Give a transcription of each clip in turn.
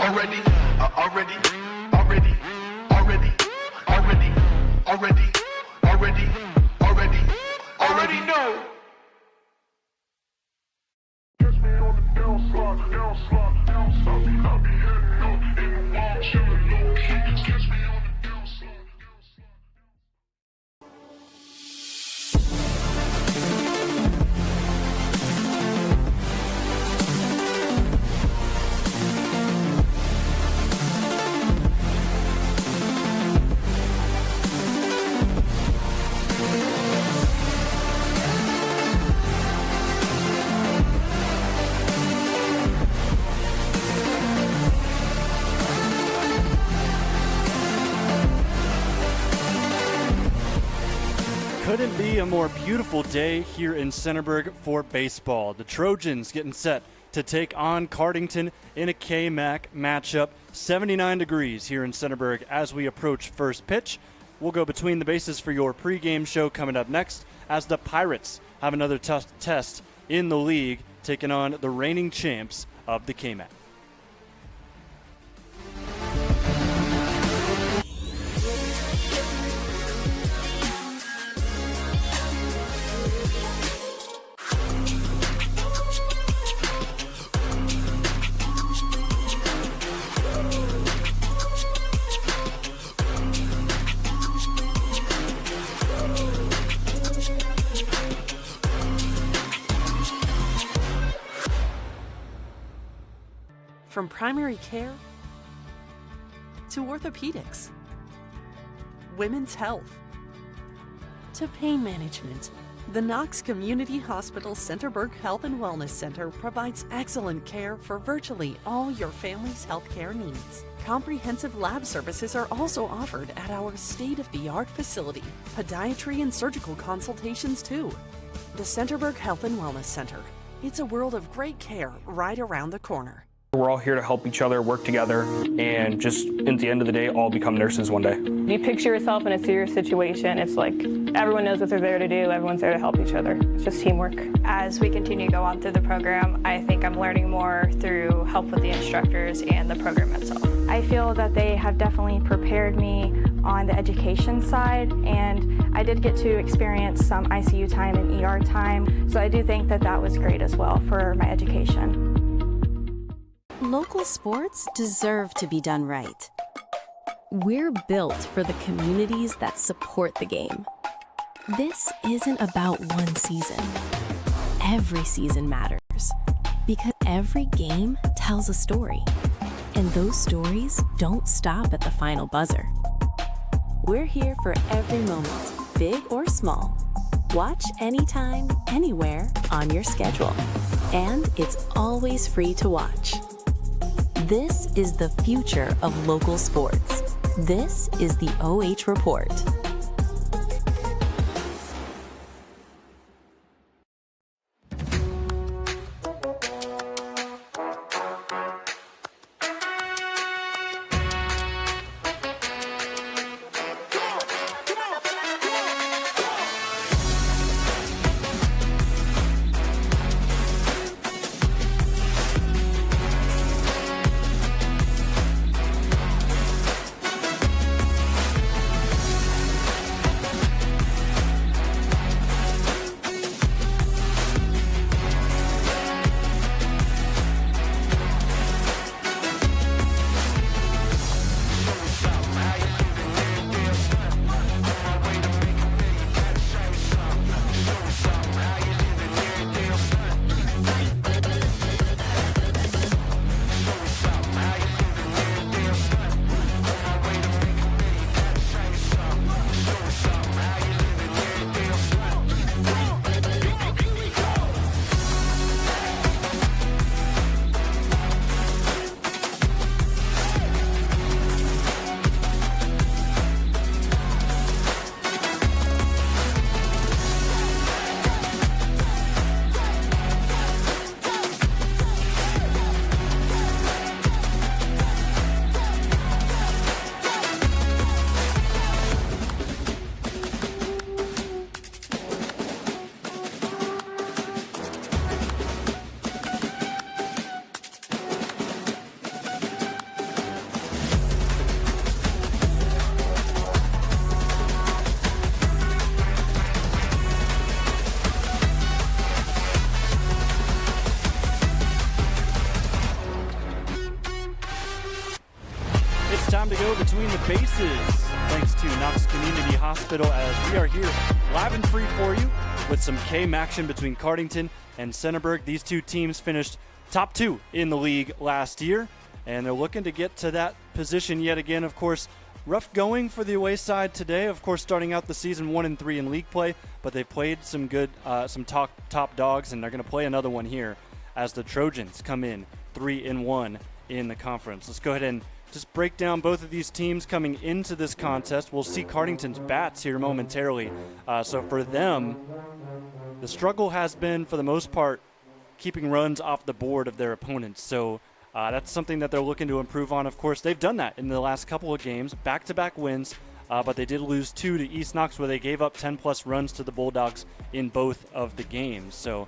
already know. Couldn't be a more beautiful day here in Centerburg for baseball. The Trojans getting set to take on Cardington in a KMAC matchup. 79 degrees here in Centerburg as we approach first pitch. We'll go between the bases for your pregame show coming up next as the Pirates have another tough test in the league, taking on the reigning champs of the KMAC. From primary care to orthopedics, women's health to pain management, the Knox Community Hospital Centerburg Health and Wellness Center provides excellent care for virtually all your family's healthcare needs. Comprehensive lab services are also offered at our state-of-the-art facility. Podiatry and surgical consultations too. The Centerburg Health and Wellness Center. It's a world of great care right around the corner. We're all here to help each other, work together, and just at the end of the day, all become nurses one day. You picture yourself in a serious situation, it's like everyone knows what they're there to do, everyone's there to help each other. It's just teamwork. As we continue to go on through the program, I think I'm learning more through help with the instructors and the program itself. I feel that they have definitely prepared me on the education side, and I did get to experience some ICU time and ER time, so I do think that that was great as well for my education. Local sports deserve to be done right. We're built for the communities that support the game. This isn't about one season. Every season matters because every game tells a story, and those stories don't stop at the final buzzer. We're here for every moment, big or small. Watch anytime, anywhere on your schedule, and it's always free to watch. This is the future of local sports. This is the OH Report. time to go between the bases. Thanks to Knox Community Hospital, as we are here live and free for you with some KMAC-tion between Cardington and Centerburg. These two teams finished top 2 in the league last year, and they're looking to get to that position yet again. Of course, rough going for the away side today. Of course, starting out the season 1-3 in league play, but they've played some good, some top dogs, and they're going to play another one here as the Trojans come in 3-1 in the conference. Let's go ahead and just break down both of these teams coming into this contest. We'll see Cardington's bats here momentarily. So for them, the struggle has been, for the most part, keeping runs off the board of their opponents. So that's something that they're looking to improve on. Of course, they've done that in the last couple of games, back-to-back wins, but they did lose 2 to East Knox, where they gave up 10-plus runs to the Bulldogs in both of the games. So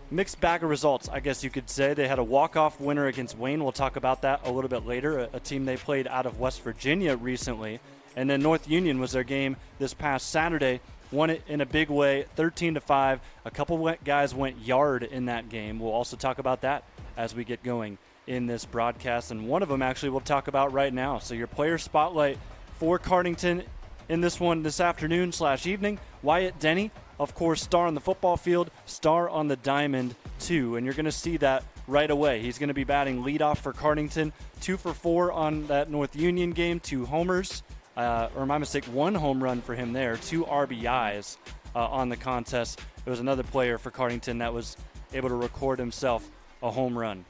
mixed bag of results, I guess you could say. They had a walk-off winner against Wayne. We'll talk about that a little bit later, a team they played out of West Virginia recently. And then North Union was their game this past Saturday. Won it in a big way, 13-5. A couple guys went yard in that game. We'll also talk about that as we get going in this broadcast. And one of them actually we'll talk about right now. So your player spotlight for Cardington in this one this afternoon/evening. Wyatt Denny, of course, star on the football field, star on the diamond too, and you're going to see that right away. He's going to be batting leadoff for Cardington, 2 for 4 on that North Union game, 2 homers, or my mistake, 1 home run for him there, 2 RBIs on the contest. There was another player for Cardington that was able to record himself a home run.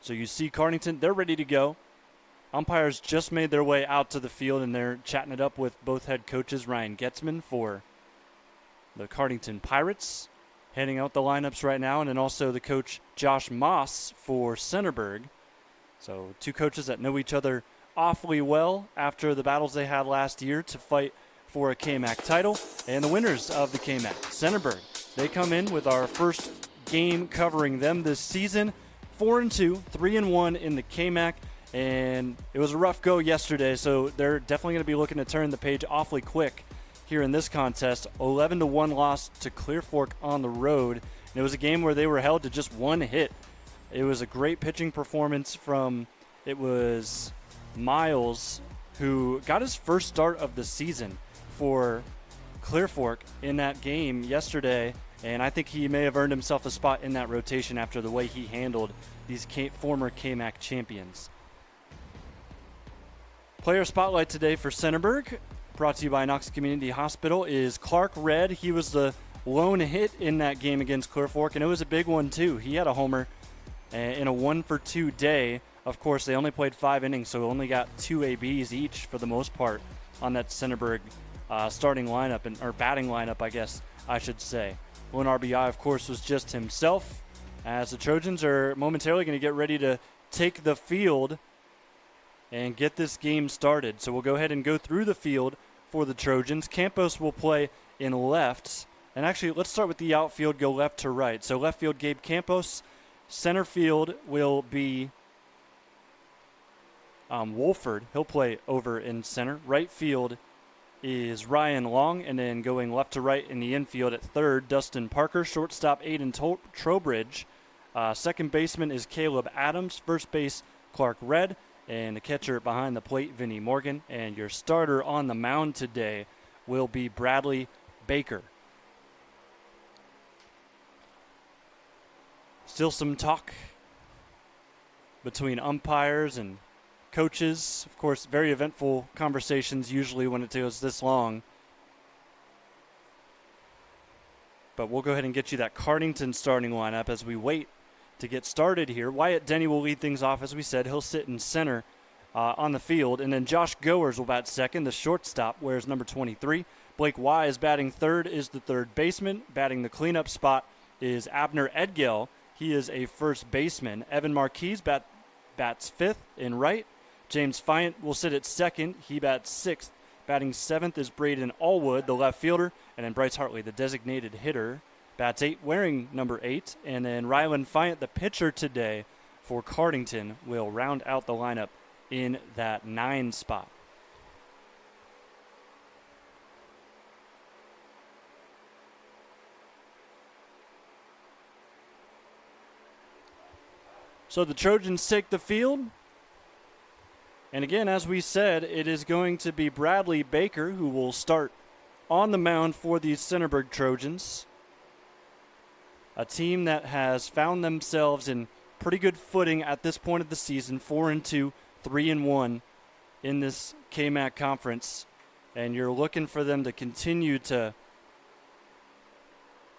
So you see Cardington, they're ready to go. Umpires just made their way out to the field, and they're chatting it up with both head coaches, Ryan Getzman for the Cardington Pirates, heading out the lineups right now, and then also the coach Josh Moss for Centerburg. So 2 coaches that know each other awfully well after the battles they had last year to fight for a KMAC title. And the winners of the KMAC, Centerburg, they come in with our first game covering them this season, 4-2, 3-1 in the KMAC. And it was a rough go yesterday, so they're definitely going to be looking to turn the page awfully quick here in this contest. 11-1 loss to Clear Fork on the road. And it was a game where they were held to just 1 hit. It was a great pitching performance from, it was Miles, who got his first start of the season for Clear Fork in that game yesterday. And I think he may have earned himself a spot in that rotation after the way he handled these former KMAC champions. Player spotlight today for Centerburg, brought to you by Knox Community Hospital, is Clark Red. He was the lone hit in that game against Clear Fork, and it was a big one too. He had a homer in a 1-for-2 day. Of course, they only played 5 innings, so only got 2 ABs each for the most part on that Centerburg starting lineup, or batting lineup, I guess I should say. One RBI, of course, was just himself, as the Trojans are momentarily going to get ready to take the field and get this game started. So we'll go ahead and go through the field for the Trojans. Campos will play in left. And actually, let's start with the outfield, go left to right. So left field, Gabe Campos. Center field will be Wolford. He'll play over in center. Right field is Ryan Long. And then going left to right in the infield at third, Dustin Parker. Shortstop, Aiden Trowbridge. Second baseman is Caleb Adams. First base, Clark Red. And the catcher behind the plate, Vinnie Morgan. And your starter on the mound today will be Bradley Baker. Still some talk between umpires and coaches. Of course, very eventful conversations usually when it goes this long. But we'll go ahead and get you that Cardington starting lineup as we wait to get started here. Wyatt Denny will lead things off, as we said. He'll sit in center on the field. And then Josh Goers will bat second. The shortstop wears number 23. Blake Wise batting third is the third baseman. Batting the cleanup spot is Abner Edgell. He is a first baseman. Evan Marquez bats fifth in right. James Fiant will sit at second. He bats sixth. Batting seventh is Braden Allwood, the left fielder. And then Bryce Hartley, the designated hitter, bats 8, wearing number 8. And then Rylan Fiant, the pitcher today for Cardington, will round out the lineup in that 9 spot. So the Trojans take the field. And again, as we said, it is going to be Bradley Baker who will start on the mound for the Centerburg Trojans. A team that has found themselves in pretty good footing at this point of the season, 4-2, 3-1 in this KMAC conference. And you're looking for them to continue to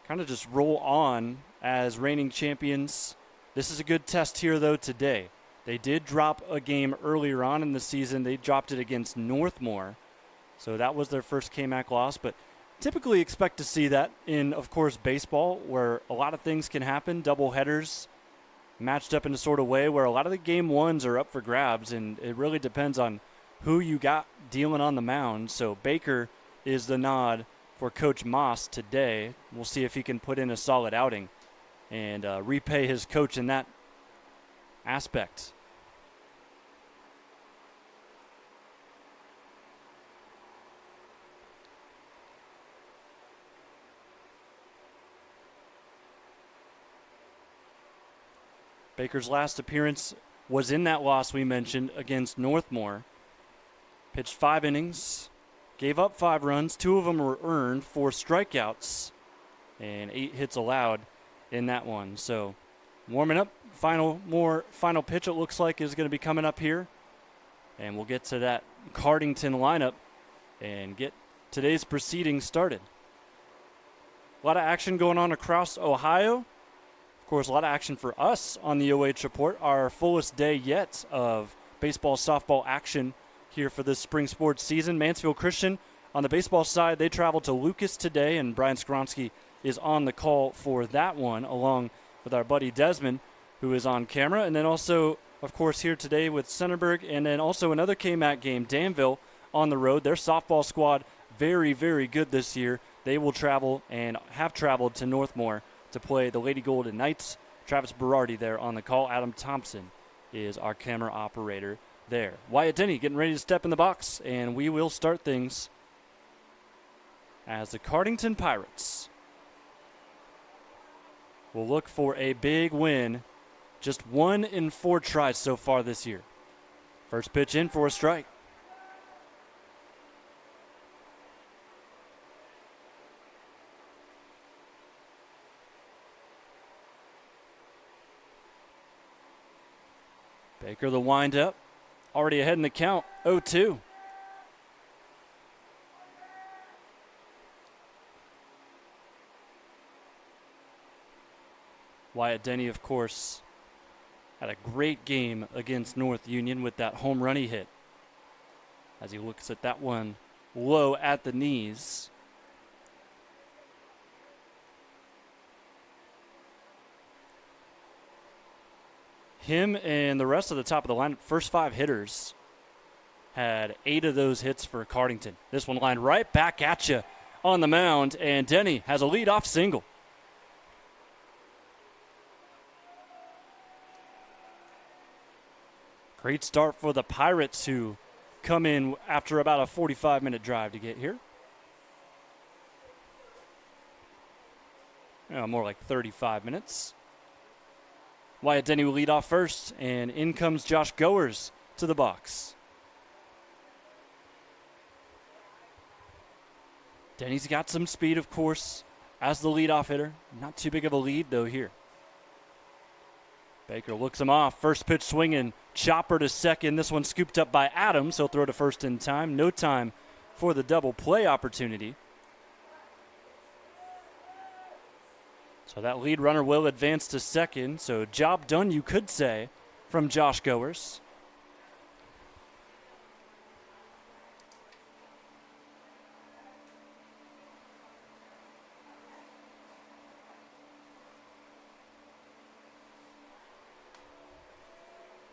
kind of just roll on as reigning champions. This is a good test here, though, today. They did drop a game earlier on in the season. They dropped it against Northmore. So that was their first KMAC loss. But typically expect to see that in, of course, baseball, where a lot of things can happen. Double headers matched up in a sort of way where a lot of the game ones are up for grabs. And it really depends on who you got dealing on the mound. So Baker is the nod for Coach Moss today. We'll see if he can put in a solid outing and repay his coach in that aspect. Baker's last appearance was in that loss we mentioned against Northmore. Pitched 5 innings, gave up 5 runs, 2 of them were earned, 4 strikeouts, and 8 hits allowed in that one. So warming up, final pitch it looks like is going to be coming up here. And we'll get to that Cardington lineup and get today's proceedings started. A lot of action going on across Ohio. Of course, a lot of action for us on the OH Report. Our fullest day yet of baseball, softball action here for this spring sports season. Mansfield Christian on the baseball side, they travel to Lucas today, and Brian Skowronski is on the call for that one, along with our buddy Desmond, who is on camera. And then also, of course, here today with Centerburg, and then also another KMAC game, Danville on the road. Their softball squad, very, very good this year. They will travel and have traveled to Northmore to play the Lady Golden Knights. Travis Berardi there on the call. Adam Thompson is our camera operator there. Wyatt Denny getting ready to step in the box, and we will start things as the Cardington Pirates will look for a big win. Just 1 in 4 tries so far this year. First pitch in for a strike. Baker the windup. Already ahead in the count, 0-2. Wyatt Denny, of course, had a great game against North Union with that home run he hit. As he looks at that one low at the knees. Him and the rest of the top of the lineup, first 5 hitters, had 8 of those hits for Cardington. This one lined right back at you on the mound, and Denny has a leadoff single. Great start for the Pirates, who come in after about a 45-minute drive to get here. More like 35 minutes. Wyatt Denny will lead off first, and in comes Josh Goers to the box. Denny's got some speed, of course, as the leadoff hitter. Not too big of a lead, though, here. Baker looks him off. First pitch swinging. Chopper to second. This one scooped up by Adams. He'll throw to first in time. No time for the double play opportunity. So that lead runner will advance to second. So job done, you could say, from Josh Goers.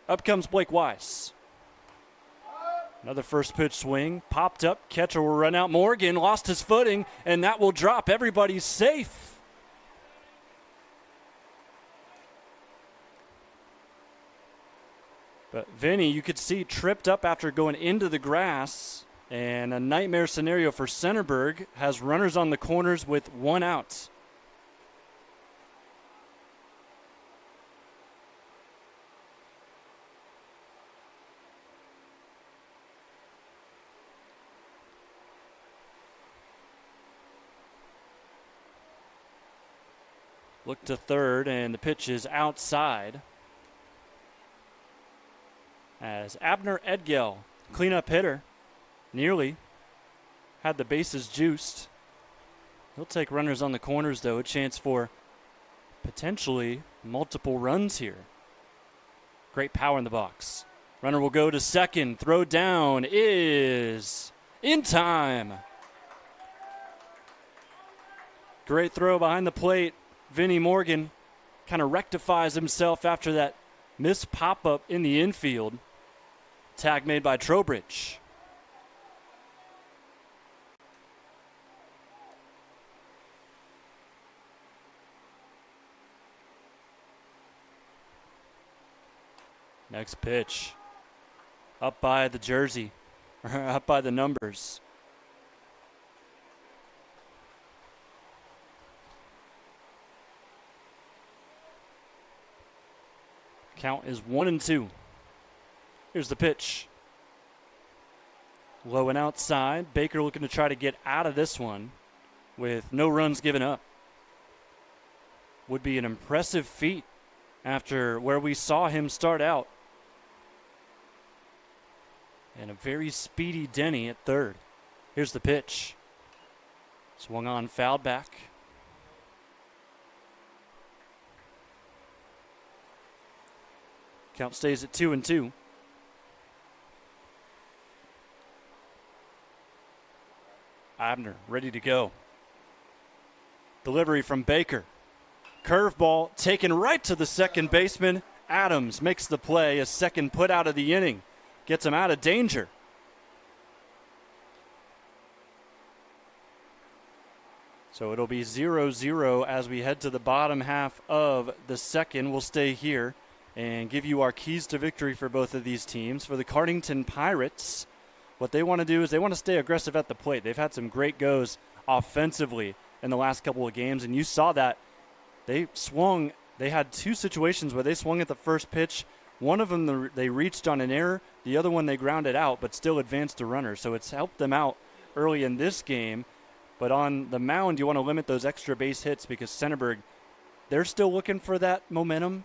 Up comes Blake Weiss. Another first pitch swing. Popped up. Catcher will run out. Morgan lost his footing, and that will drop. Everybody's safe. But Vinny, you could see, tripped up after going into the grass. And a nightmare scenario for Centerburg. Has runners on the corners with 1 out. Look to third, and the pitch is outside. As Abner Edgell, cleanup hitter, nearly had the bases juiced. He'll take runners on the corners, though. A chance for potentially multiple runs here. Great power in the box. Runner will go to second. Throw down is in time. Great throw behind the plate. Vinnie Morgan kind of rectifies himself after that missed pop-up in the infield. Tag made by Trowbridge. Next pitch. Up by the jersey. Up by the numbers. Count is 1-2. Here's the pitch. Low and outside. Baker looking to try to get out of this one with no runs given up. Would be an impressive feat after where we saw him start out. And a very speedy Denny at third. Here's the pitch. Swung on, fouled back. Count stays at 2-2. Abner ready to go. Delivery from Baker. Curveball taken right to the second baseman. Adams makes the play. A second put out of the inning. Gets him out of danger. So it'll be 0-0 as we head to the bottom half of the second. We'll stay here and give you our keys to victory for both of these teams. For the Cardington Pirates, what they want to do is they want to stay aggressive at the plate. They've had some great goes offensively in the last couple of games, and you saw that. They swung. They had two situations where they swung at the first pitch. One of them they reached on an error. The other one they grounded out but still advanced a runner. So it's helped them out early in this game. But on the mound, you want to limit those extra base hits because Centerburg, they're still looking for that momentum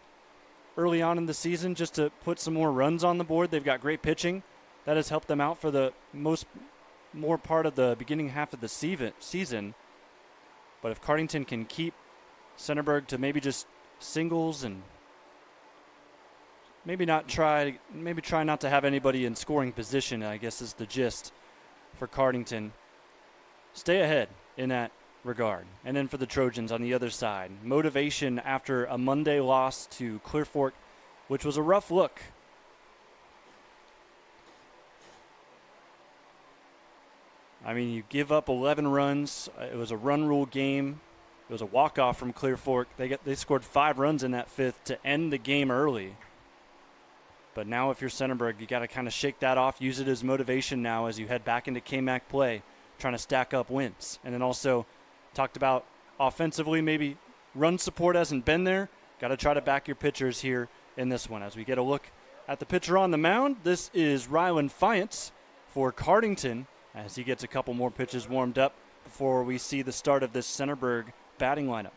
early on in the season just to put some more runs on the board. They've got great pitching. That has helped them out for the more part of the beginning half of the season. But if Cardington can keep Centerburg to maybe just singles and maybe try not to have anybody in scoring position, I guess is the gist for Cardington. Stay ahead in that regard. And then for the Trojans on the other side, motivation after a Monday loss to Clear Fork, which was a rough look. I mean, you give up 11 runs. It was a run rule game. It was a walk-off from Clear Fork. They scored 5 runs in that fifth to end the game early. But now if you're Centerburg, you got to kind of shake that off, use it as motivation now as you head back into KMAC play, trying to stack up wins. And then also talked about offensively, maybe run support hasn't been there. Got to try to back your pitchers here in this one. As we get a look at the pitcher on the mound, this is Rylan Fiance for Cardington as he gets a couple more pitches warmed up before we see the start of this Centerburg batting lineup.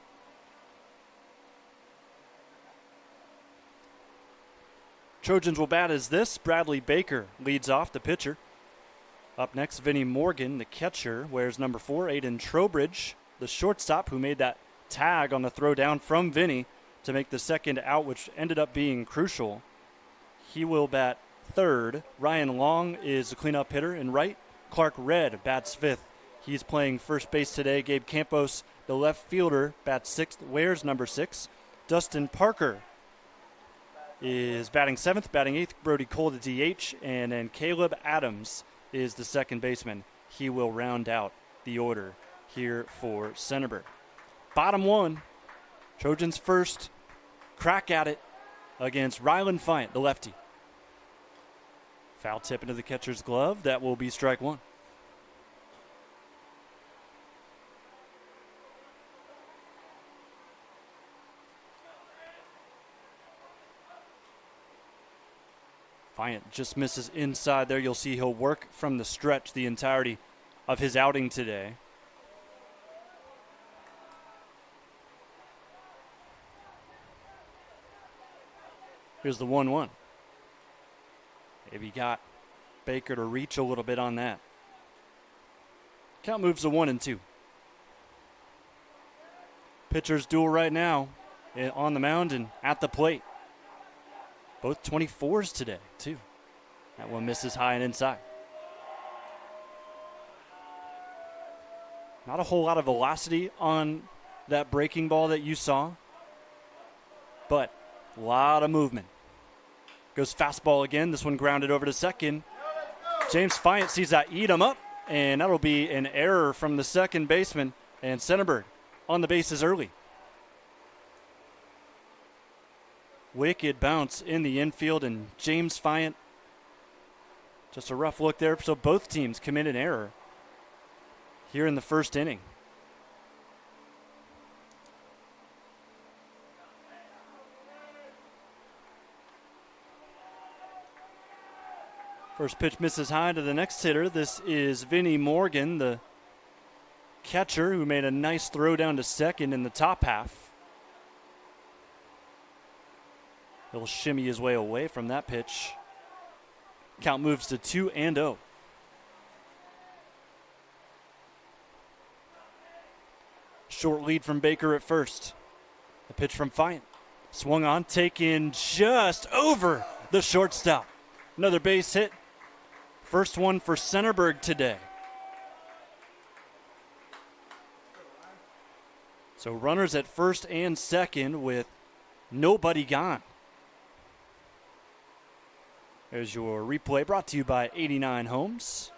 Trojans will bat as this. Bradley Baker leads off, the pitcher. Up next, Vinnie Morgan, the catcher, wears number 4. Aiden Trowbridge, the shortstop, who made that tag on the throw down from Vinnie to make the second out, which ended up being crucial. He will bat third. Ryan Long is the cleanup hitter in right. Clark Red bats fifth. He's playing first base today. Gabe Campos, the left fielder, bats sixth, wears number 6. Dustin Parker is batting 7th, batting 8th. Brody Cole, the DH, and then Caleb Adams is the second baseman. He will round out the order here for Centerburg. Bottom one, Trojans first crack at it against Rylan Fiant, the lefty. Foul tip into the catcher's glove. That will be strike one. Fiant just misses inside there. You'll see he'll work from the stretch the entirety of his outing today. Here's the 1-1. Maybe got Baker to reach a little bit on that. Count moves to 1-2. Pitchers duel right now on the mound and at the plate. Both 24s today, too. That one misses high and inside. Not a whole lot of velocity on that breaking ball that you saw, but a lot of movement. Goes fastball again. This one grounded over to second. James Fyatt sees that eat him up, and that'll be an error from the second baseman, and Centerburg on the bases early. Wicked bounce in the infield, and James Fyatt, just a rough look there. So both teams commit an error here in the first inning. First pitch misses high to the next hitter. This is Vinnie Morgan, the catcher, who made a nice throw down to second in the top half. He'll shimmy his way away from that pitch. Count moves to 2-0. Short lead from Baker at first. The pitch from Fyatt. Swung on, taken just over the shortstop. Another base hit. First one for Centerburg today. So runners at first and second with nobody gone. There's your replay brought to you by 89 Homes.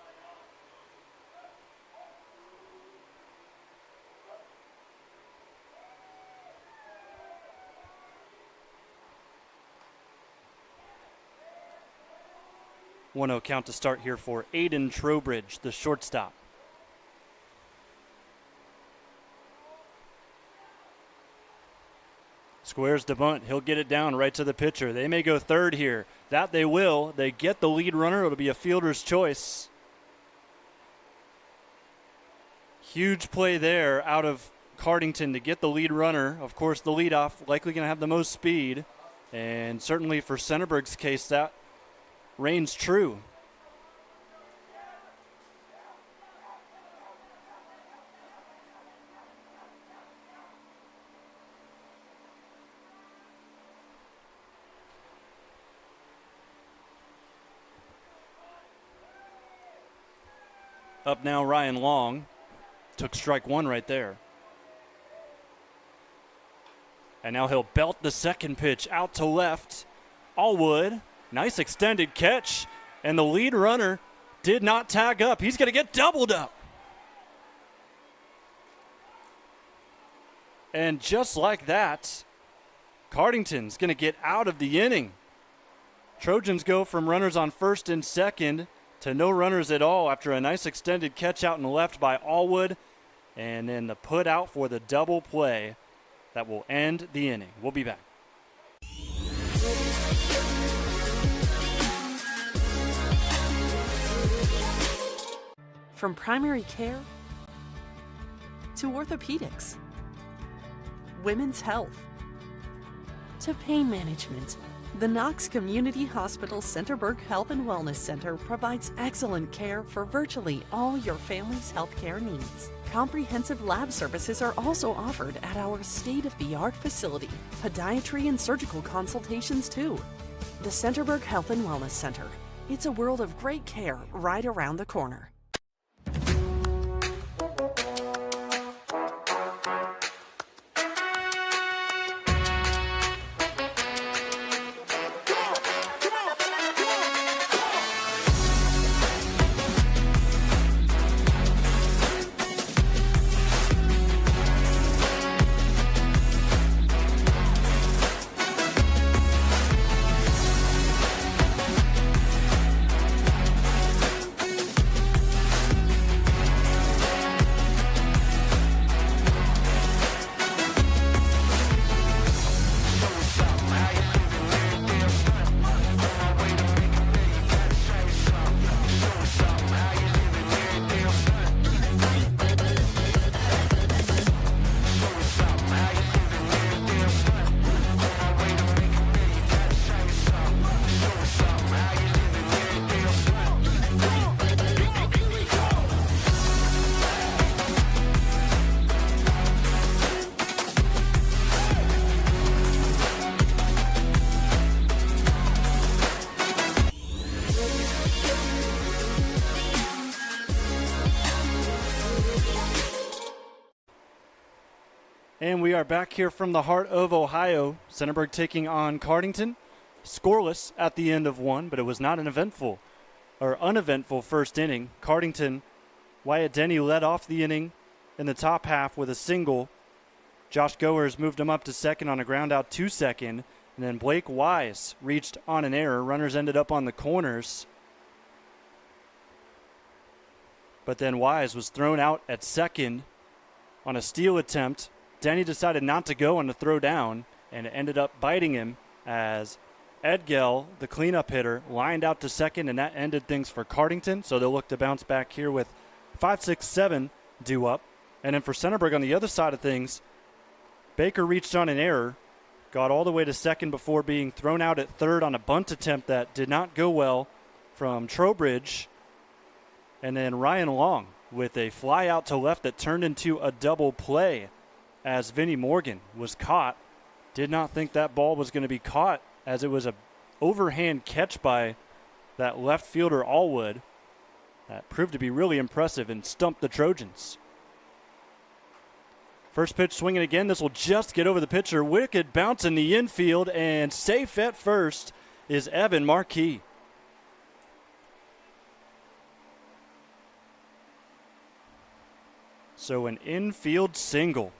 One-0 count to start here for Aiden Trowbridge, the shortstop. Squares to bunt. He'll get it down right to the pitcher. They may go third here. That they will. They get the lead runner. It'll be a fielder's choice. Huge play there out of Cardington to get the lead runner. Of course, the leadoff likely going to have the most speed. And certainly for Centerburg's case, that reigns true. Up now, Ryan Long. Took strike one right there. And now he'll belt the second pitch out to left. Allwood. Nice extended catch. And the lead runner did not tag up. He's going to get doubled up. And just like that, Cardington's going to get out of the inning. Trojans go from runners on first and second to no runners at all after a nice extended catch out and left by Allwood. And then the put out for the double play that will end the inning. We'll be back. From primary care to orthopedics, women's health to pain management, the Knox Community Hospital Centerburg Health and Wellness Center provides excellent care for virtually all your family's healthcare needs. Comprehensive lab services are also offered at our state-of-the-art facility. Podiatry and surgical consultations too. The Centerburg Health and Wellness Center. It's a world of great care right around the corner. And we are back here from the heart of Ohio. Centerburg taking on Cardington. Scoreless at the end of one, but it was not an uneventful first inning. Cardington, Wyatt Denny led off the inning in the top half with a single. Josh Goers moved him up to second on a ground out to second. And then Blake Wise reached on an error. Runners ended up on the corners. But then Wise was thrown out at second on a steal attempt. Denny decided not to go on the throw down, and it ended up biting him as Edgell, the cleanup hitter, lined out to second, and that ended things for Cardington. So they'll look to bounce back here with 5, 6, 7 due up. And then for Centerburg on the other side of things, Baker reached on an error, got all the way to second before being thrown out at third on a bunt attempt that did not go well from Trowbridge. And then Ryan Long with a fly out to left that turned into a double play as Vinnie Morgan was caught. Did not think that ball was going to be caught as it was a overhand catch by that left fielder Allwood. That proved to be really impressive and stumped the Trojans. First pitch swinging again. This will just get over the pitcher. Wicked bounce in the infield, and safe at first is Evan Marquis. So an infield single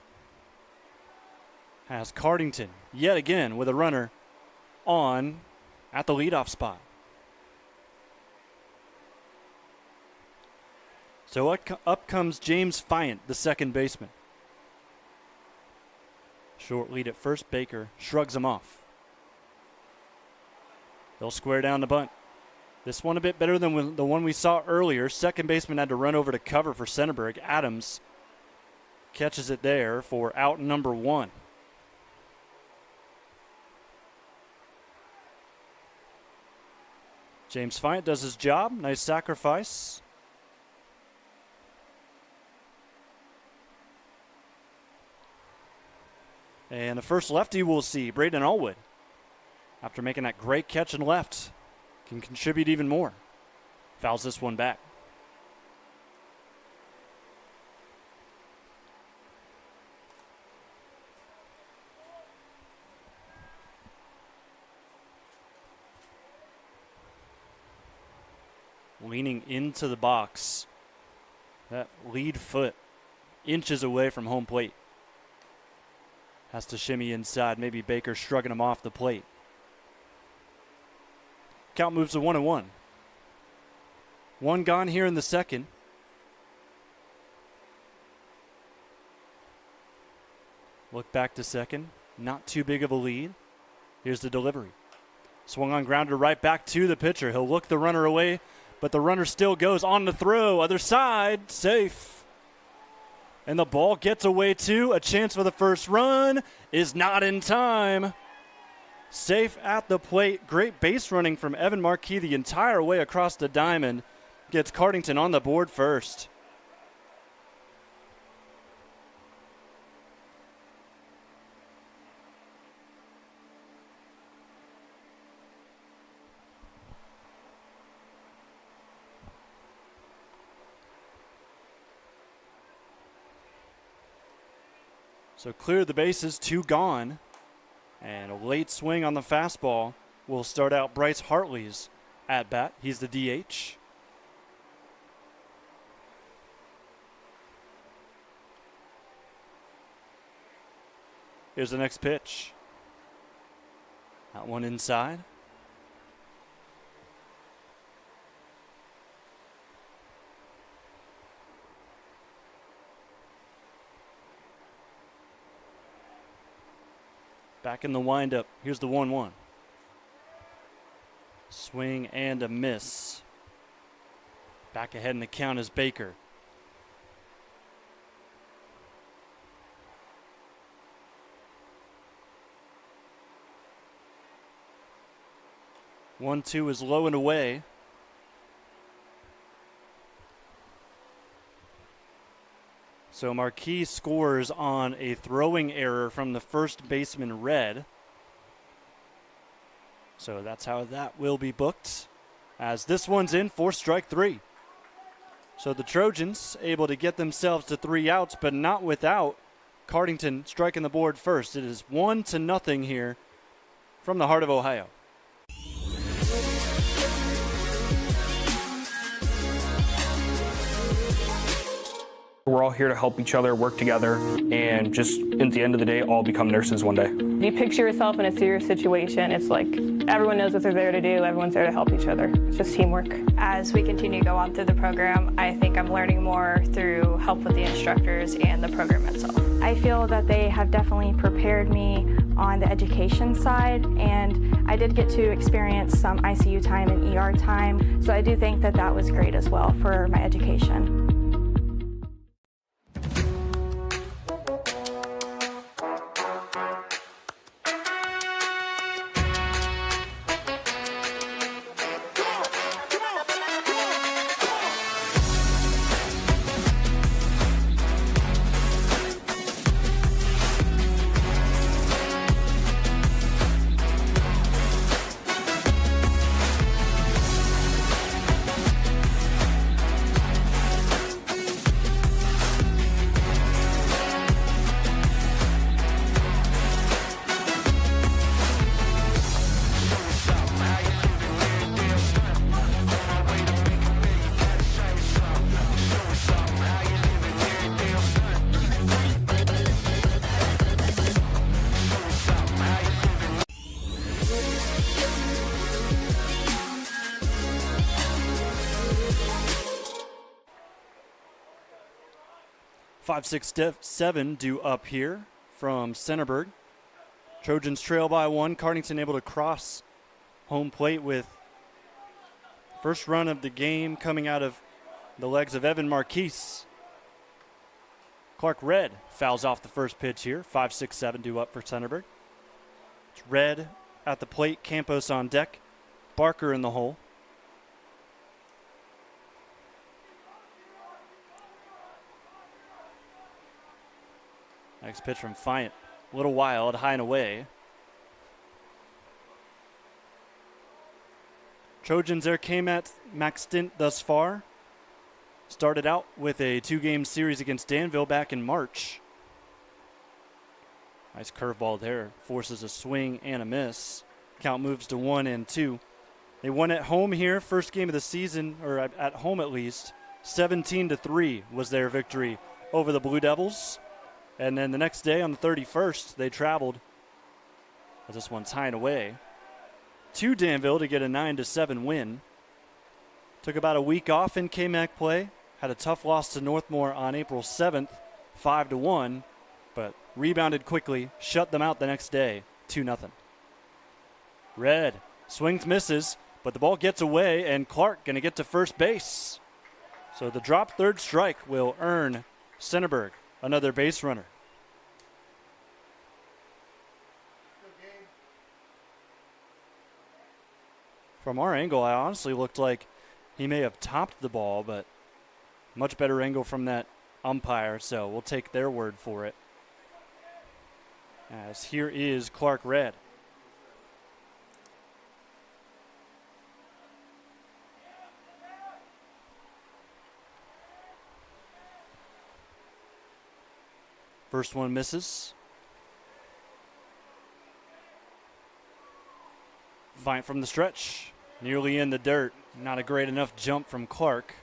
has Cardington yet again with a runner on at the leadoff spot. So up comes James Fyant, the second baseman. Short lead at first. Baker shrugs him off. They'll square down the bunt. This one a bit better than the one we saw earlier. Second baseman had to run over to cover for Centerburg. Adams catches it there for out number 1. James Fyant does his job. Nice sacrifice. And the first lefty we'll see, Braden Allwood, after making that great catch in left, can contribute even more. Fouls this one back. Leaning into the box. That lead foot inches away from home plate. Has to shimmy inside. Maybe Baker shrugging him off the plate. Count moves to 1-1. One gone here in the second. Look back to second. Not too big of a lead. Here's the delivery. Swung on grounder right back to the pitcher. He'll look the runner away, but the runner still goes on the throw. Other side, safe. And the ball gets away too. A chance for the first run is not in time. Safe at the plate. Great base running from Evan Marquis the entire way across the diamond. Gets Cardington on the board first. So clear the bases, 2 gone. And a late swing on the fastball will start out Bryce Hartley's at bat. He's the DH. Here's the next pitch. That one inside. Back in the windup. Here's the 1-1. Swing and a miss. Back ahead in the count is Baker. One, two is low and away. So Marquis scores on a throwing error from the first baseman, Red. So that's how that will be booked, as this one's in for strike 3. So the Trojans able to get themselves to 3 outs, but not without Cardington striking the board first. It is 1-0 here from the heart of Ohio. We're all here to help each other, work together, and just at the end of the day, all become nurses one day. You picture yourself in a serious situation, it's like everyone knows what they're there to do, everyone's there to help each other. It's just teamwork. As we continue to go on through the program, I think I'm learning more through help with the instructors and the program itself. I feel that they have definitely prepared me on the education side, and I did get to experience some ICU time and ER time, so I do think that that was great as well for my education. Five, 6, 7 due up here from Centerburg. Trojans trail by 1. Cardington able to cross home plate with first run of the game coming out of the legs of Evan Marquise. Clark Red fouls off the first pitch here. 5, 6, 7 due up for Centerburg. It's Red at the plate, Campos on deck, Barker in the hole. Next pitch from Fiant. A little wild, high and away. Trojans their KMAC stint thus far. Started out with a 2-game series against Danville back in March. Nice curveball there. Forces a swing and a miss. Count moves to 1-2. They won at home here, first game of the season, or at home at least. 17-3 was their victory over the Blue Devils. And then the next day on the 31st, they traveled, as this one's high and away, to Danville to get a 9-7 win. Took about a week off in KMAC play. Had a tough loss to Northmore on April 7th, 5-1, but rebounded quickly, shut them out the next day, 2-0. Red swings, misses, but the ball gets away, and Clark going to get to first base. So the drop third strike will earn Centerburg another base runner. From our angle, I honestly looked like he may have topped the ball, but much better angle from that umpire, so we'll take their word for it. As here is Clark Red. First one misses. Fine from the stretch. Nearly in the dirt. Not a great enough jump from Clark.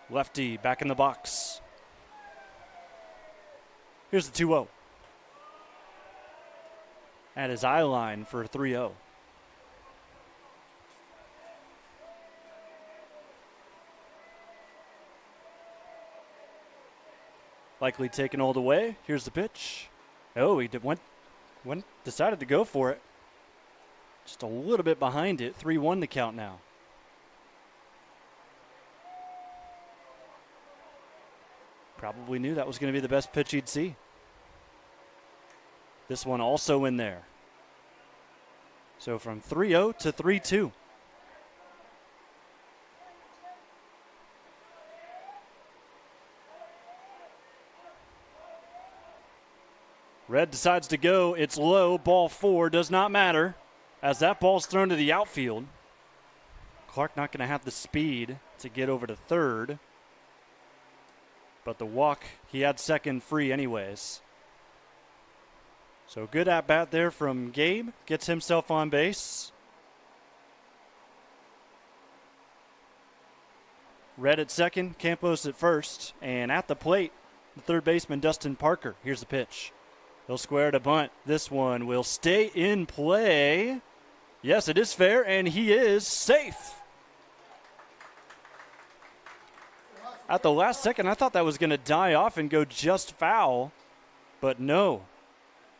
Lefty back in the box. Here's the 2-0. At his eye line for 3-0. Likely taken all the way. Here's the pitch. Oh, he decided to go for it. Just a little bit behind it. 3-1 the count now. Probably knew that was going to be the best pitch he'd see. This one also in there. So from 3-0 to 3-2. Red decides to go. It's low. Ball 4 does not matter. As that ball's thrown to the outfield, Clark not going to have the speed to get over to third. But the walk, he had second free anyways. So good at bat there from Gabe. Gets himself on base. Red at second, Campos at first. And at the plate, the third baseman, Dustin Parker. Here's the pitch. He'll square to bunt. This one will stay in play. Yes, it is fair, and he is safe. At the last second, I thought that was going to die off and go just foul, but no.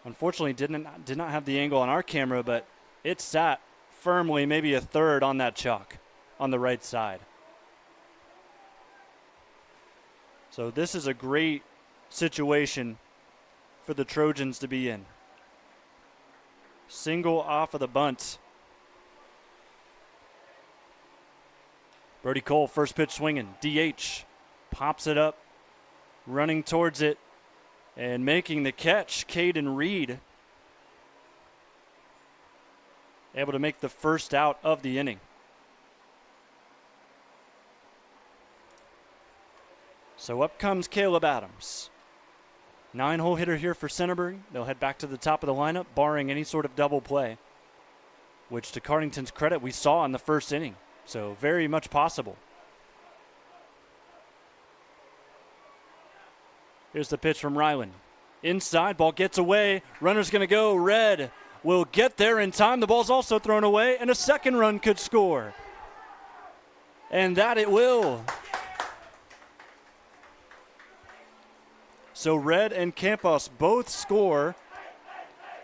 Unfortunately, did not have the angle on our camera, but it sat firmly, maybe a third on that chalk on the right side. So this is a great situation for the Trojans to be in. Single off of the bunt. Brody Cole, first pitch swinging, DH. Pops it up, running towards it, and making the catch, Caden Reed. Able to make the first out of the inning. So up comes Caleb Adams. 9-hole hitter here for Centerburg. They'll head back to the top of the lineup, barring any sort of double play, which to Cardington's credit, we saw in the first inning. So very much possible. Here's the pitch from Ryland. Inside, ball gets away. Runner's going to go. Red will get there in time. The ball's also thrown away, and a second run could score. And that it will. So Red and Campos both score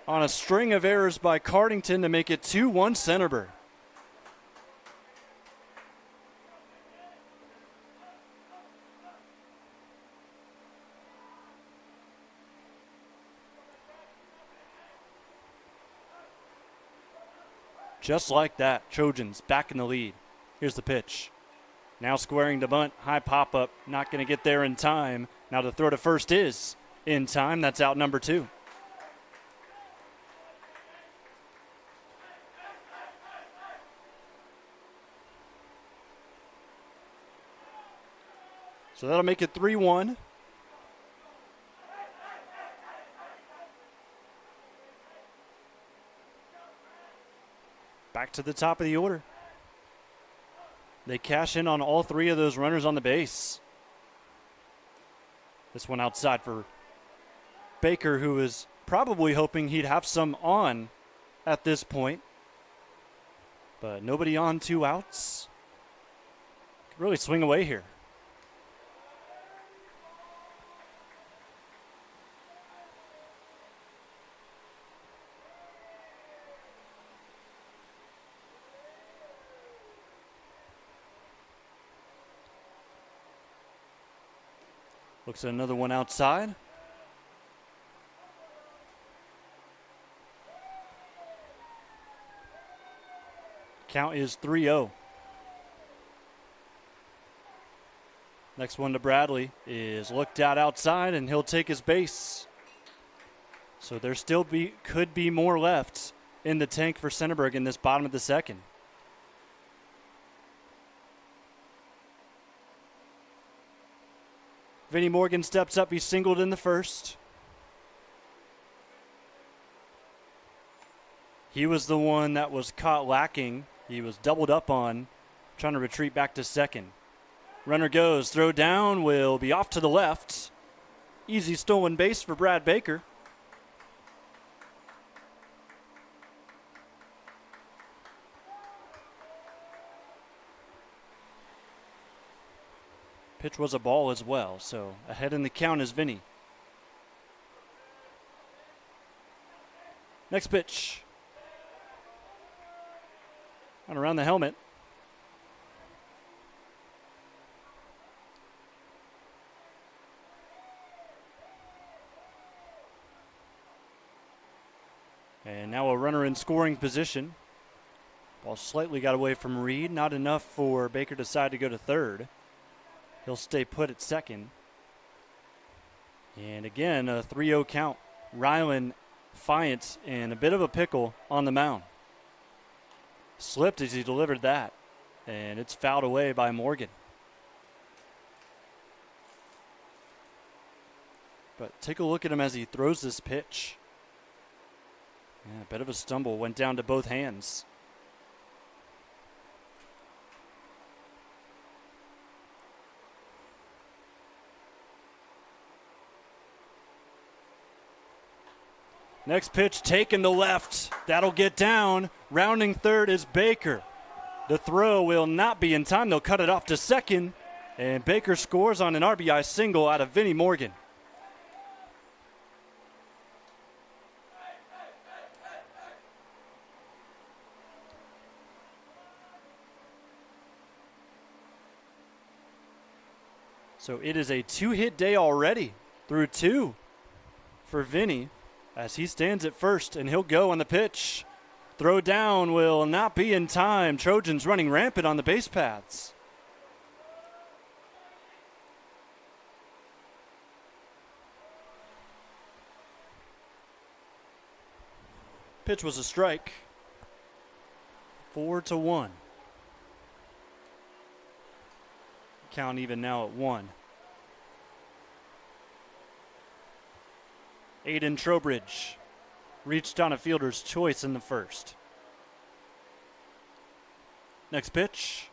on a string of errors by Cardington to make it 2-1 Centerburg. Just like that, Trojans back in the lead. Here's the pitch. Now squaring to bunt, high pop-up, not going to get there in time. Now the throw to first is in time. That's out number 2. So that'll make it 3-1. Back to the top of the order. They cash in on all 3 of those runners on the base. This one outside for Baker, who is probably hoping he'd have some on at this point. But nobody on, 2 outs. Could really swing away here. Looks at another one outside. Count is 3-0. Next one to Bradley is looked at outside, and he'll take his base. So there still could be more left in the tank for Centerburg in this bottom of the second. Vinnie Morgan steps up. He singled in the first. He was the one that was caught lacking. He was doubled up on, trying to retreat back to second. Runner goes. Throw down will be off to the left. Easy stolen base for Brad Baker. Pitch was a ball as well, so ahead in the count is Vinny. Next pitch. And around the helmet. And now a runner in scoring position. Ball slightly got away from Reed. Not enough for Baker to decide to go to third. He'll stay put at second. And again, a 3-0 count. Ryland Fiance in a bit of a pickle on the mound. Slipped as he delivered that, and it's fouled away by Morgan. But take a look at him as he throws this pitch. Yeah, a bit of a stumble, went down to both hands. Next pitch taken to left. That'll get down. Rounding third is Baker. The throw will not be in time. They'll cut it off to second. And Baker scores on an RBI single out of Vinnie Morgan. So it is a 2-hit day already through 2 for Vinnie as he stands at first, and he'll go on the pitch. Throw down will not be in time. Trojans running rampant on the base paths. Pitch was a strike. 4-1. Count even now at 1. Aiden Trowbridge reached on a fielder's choice in the first. Next pitch,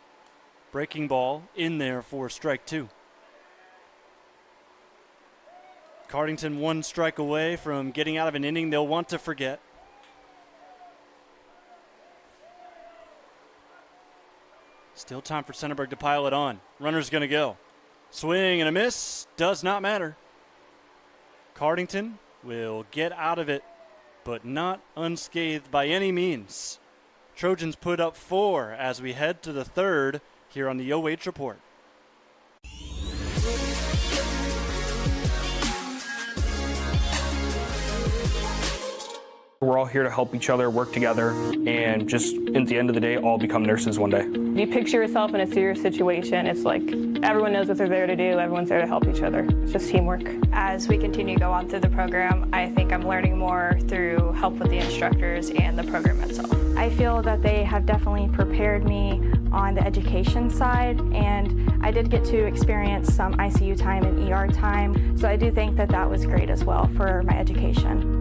breaking ball in there for strike 2. Cardington 1 strike away from getting out of an inning they'll want to forget. Still time for Centerburg to pile it on. Runner's going to go. Swing and a miss. Does not matter. Cardington will get out of it, but not unscathed by any means. Trojans put up 4 as we head to the third here on the OH Report. We're all here to help each other, work together, and just at the end of the day, all become nurses one day. If you picture yourself in a serious situation, it's like everyone knows what they're there to do. Everyone's there to help each other. It's just teamwork. As we continue to go on through the program, I think I'm learning more through help with the instructors and the program itself. I feel that they have definitely prepared me on the education side, and I did get to experience some ICU time and ER time, so I do think that that was great as well for my education.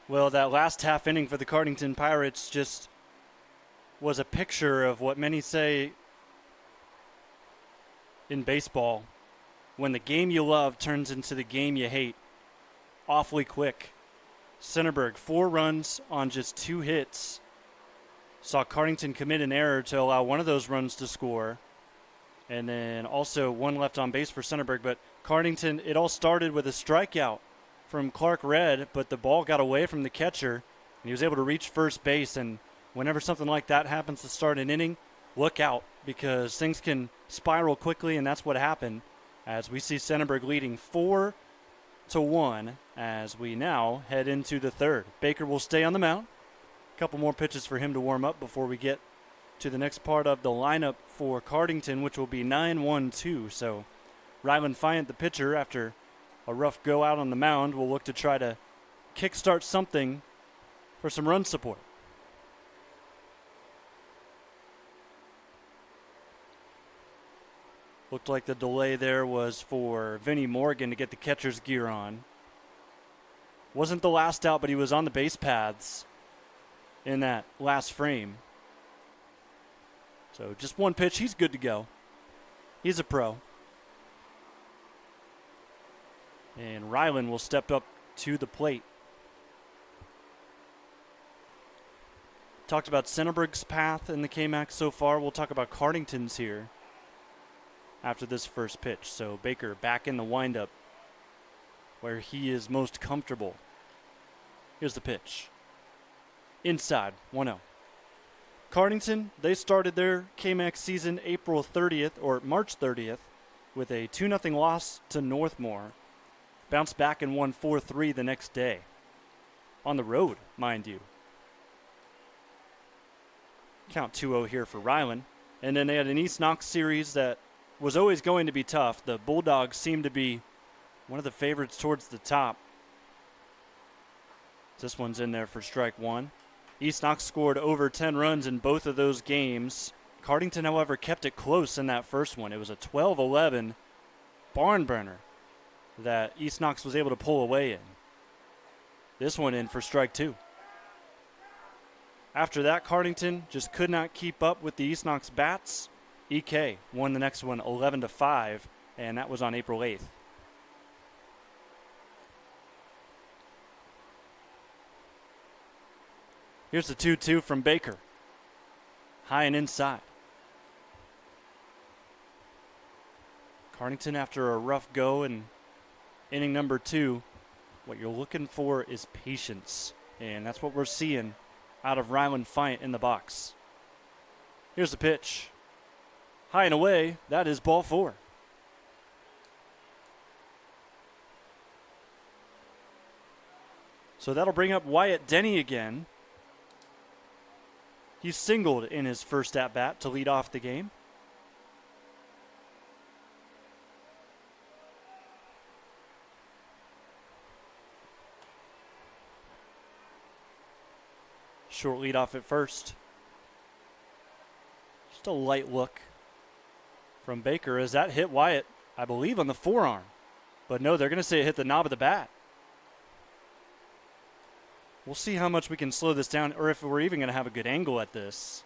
Well, that last half inning for the Cardington Pirates just was a picture of what many say in baseball, when the game you love turns into the game you hate awfully quick. Centerburg, 4 runs on just 2 hits. Saw Cardington commit an error to allow one of those runs to score. And then also 1 left on base for Centerburg. But Cardington, it all started with a strikeout from Clark Red, but the ball got away from the catcher, and he was able to reach first base. And whenever something like that happens to start an inning, look out, because things can spiral quickly, and that's what happened as we see Centerburg leading 4-1 as we now head into the third. Baker will stay on the mound. A couple more pitches for him to warm up before we get to the next part of the lineup for Cardington, which will be 9-1-2. So Rylan Fayant, the pitcher, after a rough go out on the mound, will look to try to kickstart something for some run support. Looked like the delay there was for Vinnie Morgan to get the catcher's gear on. Wasn't the last out, but he was on the base paths in that last frame. So just one pitch, he's good to go. He's a pro. And Ryland will step up to the plate. Talked about Centerburg's path in the KMAC so far. We'll talk about Cardington's here after this first pitch. So Baker back in the windup where he is most comfortable. Here's the pitch. Inside, 1-0. Cardington, they started their KMAC season April 30th or March 30th with a 2-0 loss to Northmore. Bounced back and won 4-3 the next day. On the road, mind you. Count 2-0 here for Ryland. And then they had an East Knox series that was always going to be tough. The Bulldogs seemed to be one of the favorites towards the top. This one's in there for strike one. East Knox scored over 10 runs in both of those games. Cardington, however, kept it close in that first one. It was a 12-11 barn burner that East Knox was able to pull away in. This one in for strike two. After that, Cardington just could not keep up with the East Knox bats. EK won the next one 11-5, and that was on April 8th. Here's the 2-2 from Baker. High and inside. Cardington, after a rough go in inning number 2, what you're looking for is patience. And that's what we're seeing out of Ryland Fient in the box. Here's the pitch. High and away. That is ball 4. So that'll bring up Wyatt Denny again. He singled in his first at-bat to lead off the game. Short lead off at first. Just a light look from Baker as that hit Wyatt, I believe, on the forearm. But no, they're going to say it hit the knob of the bat. We'll see how much we can slow this down, or if we're even going to have a good angle at this.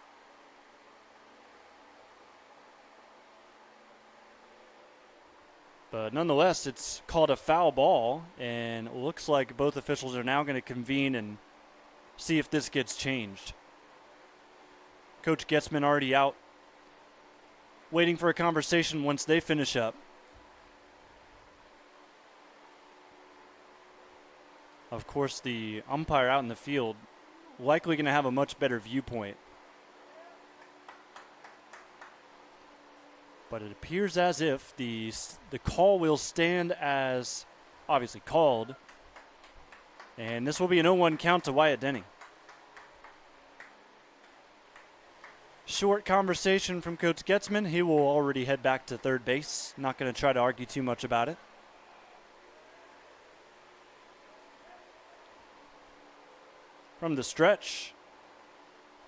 But nonetheless, it's called a foul ball, and it looks like both officials are now going to convene and see if this gets changed. Coach Getzman already out, waiting for a conversation once they finish up. Of course, the umpire out in the field likely going to have a much better viewpoint. But it appears as if the call will stand as obviously called. And this will be an 0-1 count to Wyatt Denny. Short conversation from Coach Getzman. He will already head back to third base. Not going to try to argue too much about it. From the stretch,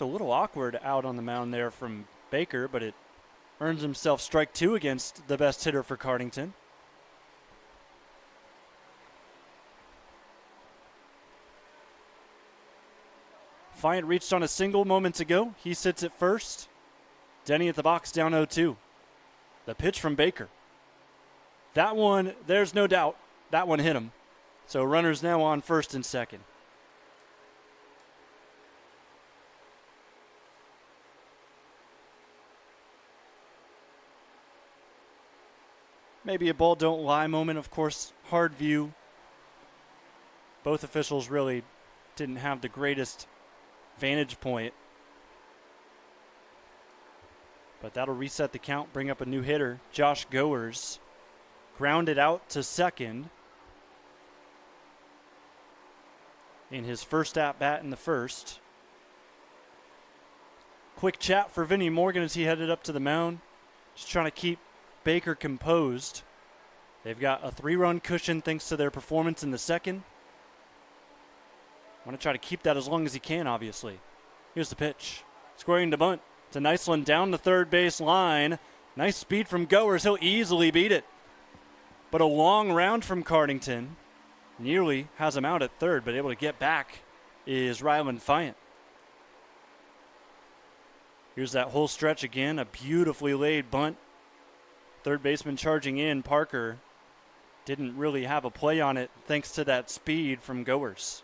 a little awkward out on the mound there from Baker, but it earns himself strike 2 against the best hitter for Cardington. Fient reached on a single moments ago. He sits at first. Denny at the box down 0-2. The pitch from Baker. That one, there's no doubt, that one hit him. So runners now on first and second. Maybe a ball don't lie moment, of course, hard view. Both officials really didn't have the greatest vantage point. But that'll reset the count, bring up a new hitter, Josh Goers. Grounded out to second in his first at-bat in the first. Quick chat for Vinnie Morgan as he headed up to the mound. Just trying to keep Baker composed. They've got a 3-run cushion thanks to their performance in the second. Want to try to keep that as long as he can, obviously. Here's the pitch. Squaring to bunt. It's a nice one down the third base line. Nice speed from Goers. He'll easily beat it. But a long round from Cardington. Nearly has him out at third, but able to get back is Ryland Fient. Here's that whole stretch again. A beautifully laid bunt. Third baseman charging in, Parker. didn't really have a play on it thanks to that speed from goers.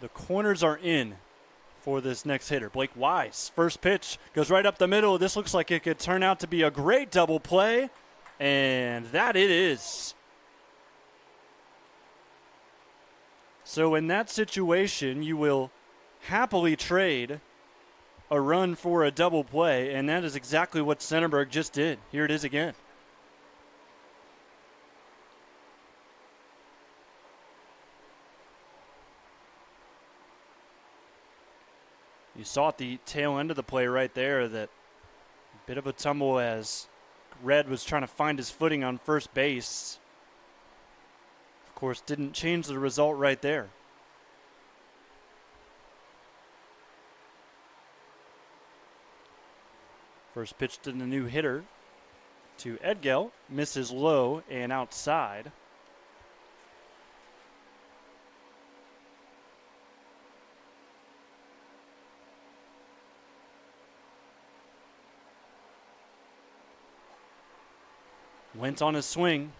The corners are in for this next hitter. Blake Wise, first pitch, goes right up the middle. This looks like it could turn out to be a great double play, and that it is. So in that situation, you will happily trade a run for a double play, and that is exactly what Centerburg just did. Here it is again. You saw at the tail end of the play right there that a bit of a tumble as Red was trying to find his footing on first base. Of course, didn't change the result right there. First pitch to the new hitter, to Edgell, misses low and outside. Went on his swing.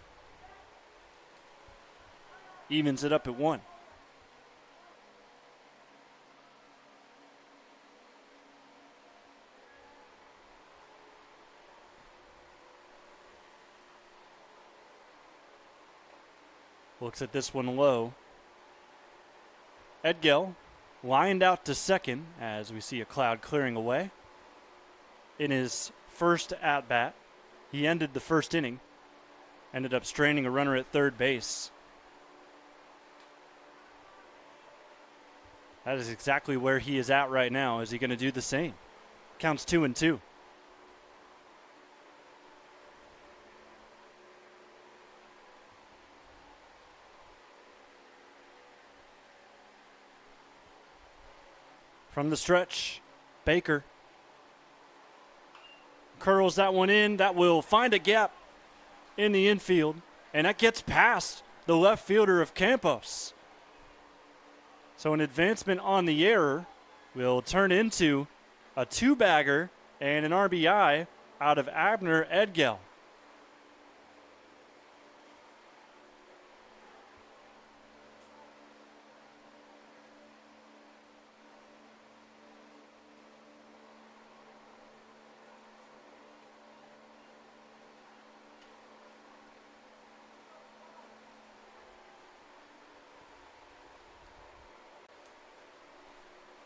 Evens it up at 1. Looks at this one low. Edgell lined out to second as we see a cloud clearing away. In his first at-bat, he ended the first inning. Ended up straining a runner at third base. That is exactly where he is at right now. Is he going to do the same? Counts 2-2. From the stretch, Baker curls that one in. That will find a gap in the infield, and that gets past the left fielder of Campos. So an advancement on the error will turn into a 2-bagger and an RBI out of Abner Edgell.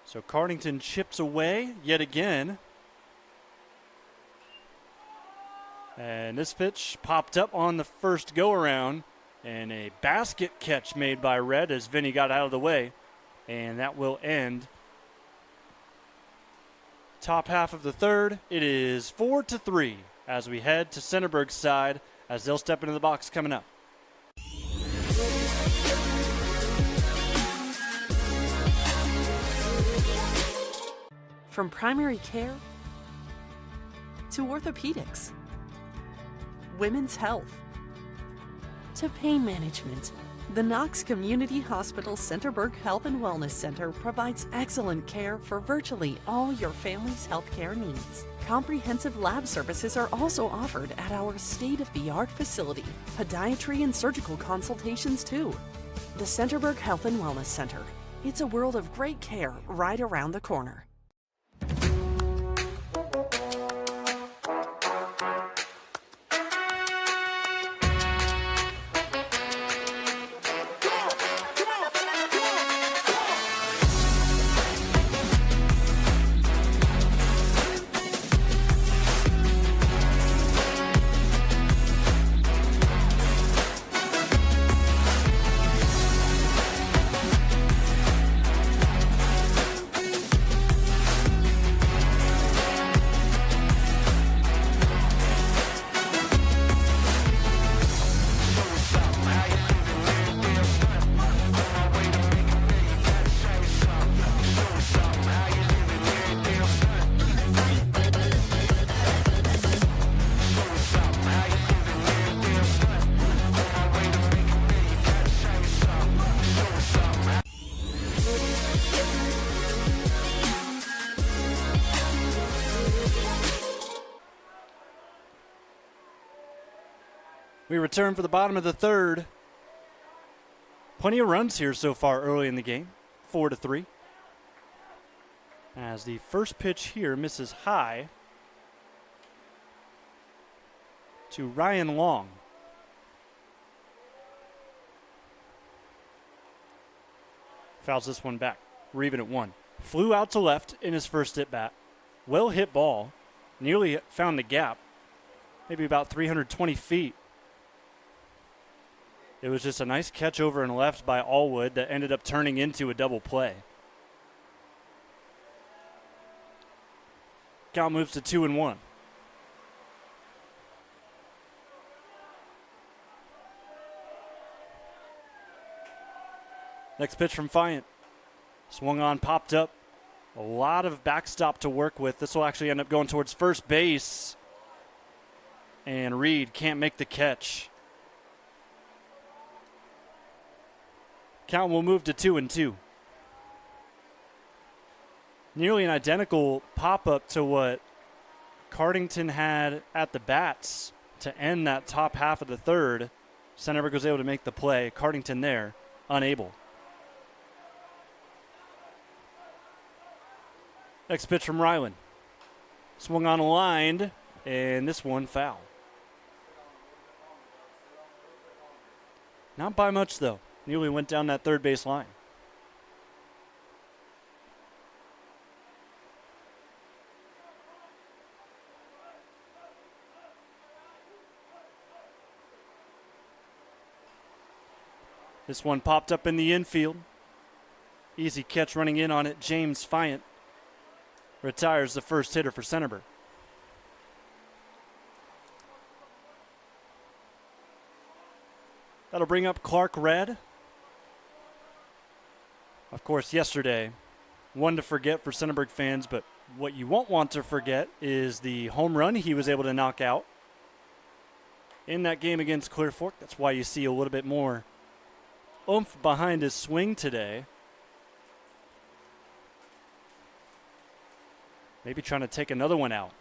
So Cardington chips away yet again. And this pitch popped up on the first go-around. And a basket catch made by Red as Vinny got out of the way. And that will end top half of the third. It is 4-3 as we head to Centerburg's side as they'll step into the box coming up. From primary care to orthopedics, women's health to pain management, the Knox Community Hospital Centerburg Health and Wellness Center provides excellent care for virtually all your family's healthcare needs. Comprehensive lab services are also offered at our state-of-the-art facility. Podiatry and surgical consultations too. The Centerburg Health and Wellness Center. It's a world of great care right around the corner. We return for the bottom of the third. Plenty of runs here so far early in the game, 4-3. As the first pitch here misses high to Ryan Long. Fouls this one back. We're even at 1. Flew out to left in his first at bat. Well hit ball. Nearly found the gap. Maybe about 320 feet. It was just a nice catch over and left by Allwood that ended up turning into a double play. Count moves to 2-1. Next pitch from Fient. Swung on, popped up. A lot of backstop to work with. This will actually end up going towards first base. And Reed can't make the catch. Count will move to 2-2. Nearly an identical pop-up to what Cardington had at the bats to end that top half of the third. Centerburg was able to make the play. Cardington there, unable. Next pitch from Ryland. Swung on a line, and this one foul. Not by much, though. Nearly went down that third base line. This one popped up in the infield. Easy catch running in on it. James Fient retires the first hitter for Centerburg. That'll bring up Clark Red. Of course, yesterday, one to forget for Centerburg fans, but what you won't want to forget is the home run he was able to knock out in that game against Clear Fork. That's why you see a little bit more oomph behind his swing today. Maybe trying to take another one out.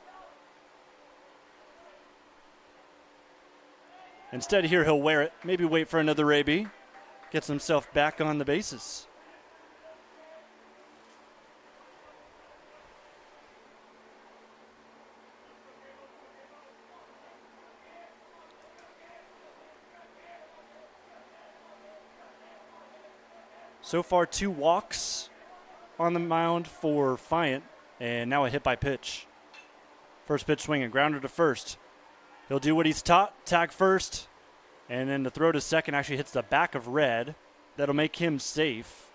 Instead here he'll wear it. Maybe wait for another AB. Gets himself back on the bases. So far 2 walks on the mound for Fient. And now a hit by pitch. First pitch swinging, grounder to first. He'll do what he's taught, tag first. And then the throw to second actually hits the back of Red. That'll make him safe.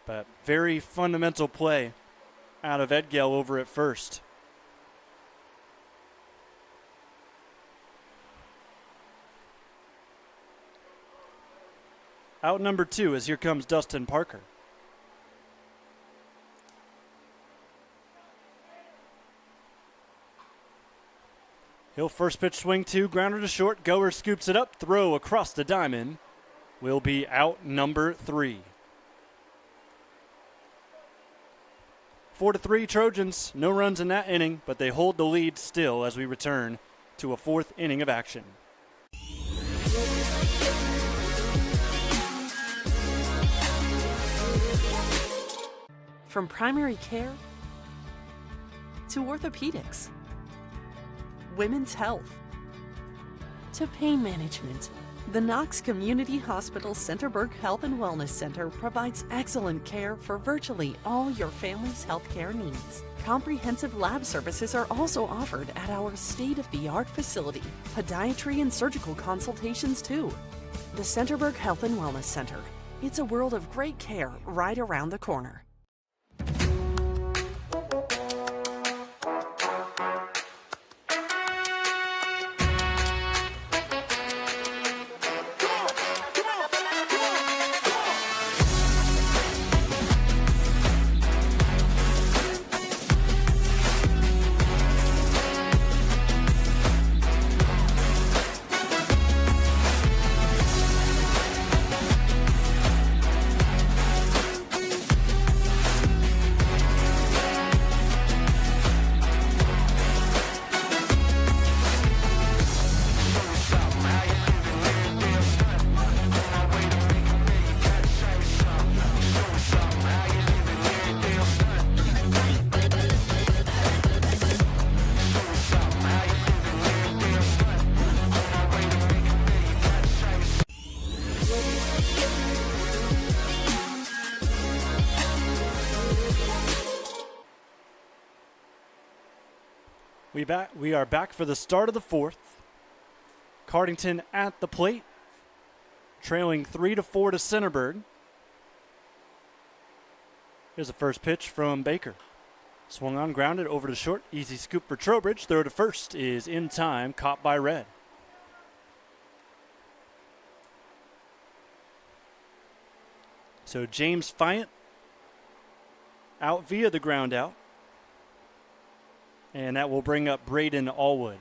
But very fundamental play out of Edgell over at first. Out number 2 as here comes Dustin Parker. He'll first pitch swing 2, grounder to short. Goer scoops it up, throw across the diamond. Will be out number 3. 4-3 Trojans. No runs in that inning, but they hold the lead still as we return to a 4th inning of action. From primary care to orthopedics, women's health, to pain management, the Knox Community Hospital Centerburg Health and Wellness Center provides excellent care for virtually all your family's healthcare needs. Comprehensive lab services are also offered at our state-of-the-art facility. Podiatry and surgical consultations too. The Centerburg Health and Wellness Center. It's a world of great care right around the corner. We are back for the start of the fourth. Cardington at the plate, trailing 3-4 to Centerburg. Here's the first pitch from Baker. Swung on, grounded over to short. Easy scoop for Trowbridge. Throw to first is in time, caught by Red. So James Fayant out via the ground out. And that will bring up Braden Allwood.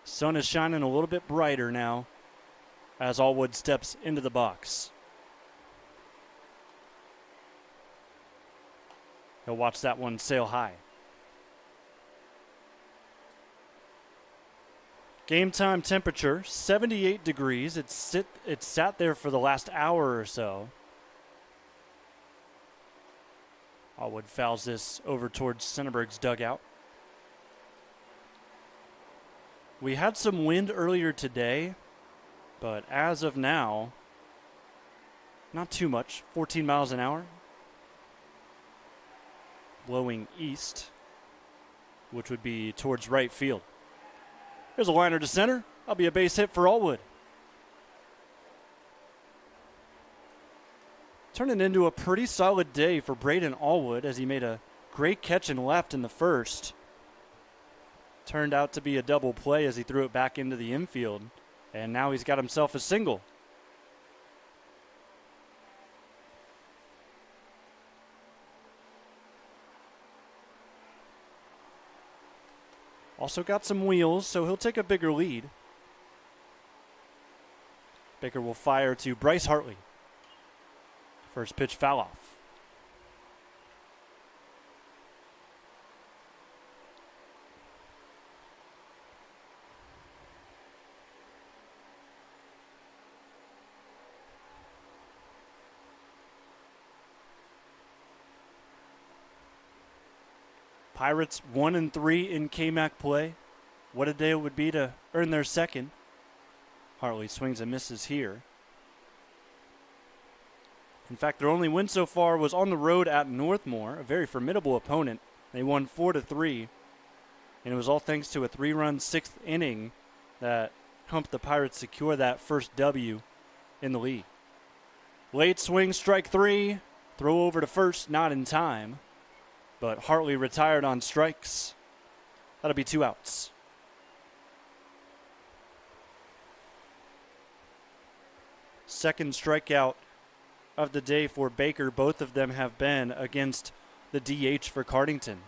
Sun is shining a little bit brighter now as Allwood steps into the box. He'll watch that one sail high. Game time temperature, 78 degrees. It sat there for the last hour or so. Allwood fouls this over towards Centerburg's dugout. We had some wind earlier today, but as of now, not too much, 14 miles an hour. Blowing east, which would be towards right field. There's a liner to center. That'll be a base hit for Allwood. Turning into a pretty solid day for Braden Allwood as he made a great catch and left in the first. Turned out to be a double play as he threw it back into the infield. And now he's got himself a single. Also got some wheels, so he'll take a bigger lead. Baker will fire to Bryce Hartley. First pitch foul off. Pirates 1-3 in KMAC play. What a day it would be to earn their second. Hartley swings and misses here. In fact, their only win so far was on the road at Northmore, a very formidable opponent. They won 4-3, and it was all thanks to a 3-run sixth inning that helped the Pirates secure that first W in the league. Late swing, strike three. Throw over to first, not in time. But Hartley retired on strikes. That'll be 2 outs. Second strikeout of the day for Baker. Both of them have been against the DH for Cardington.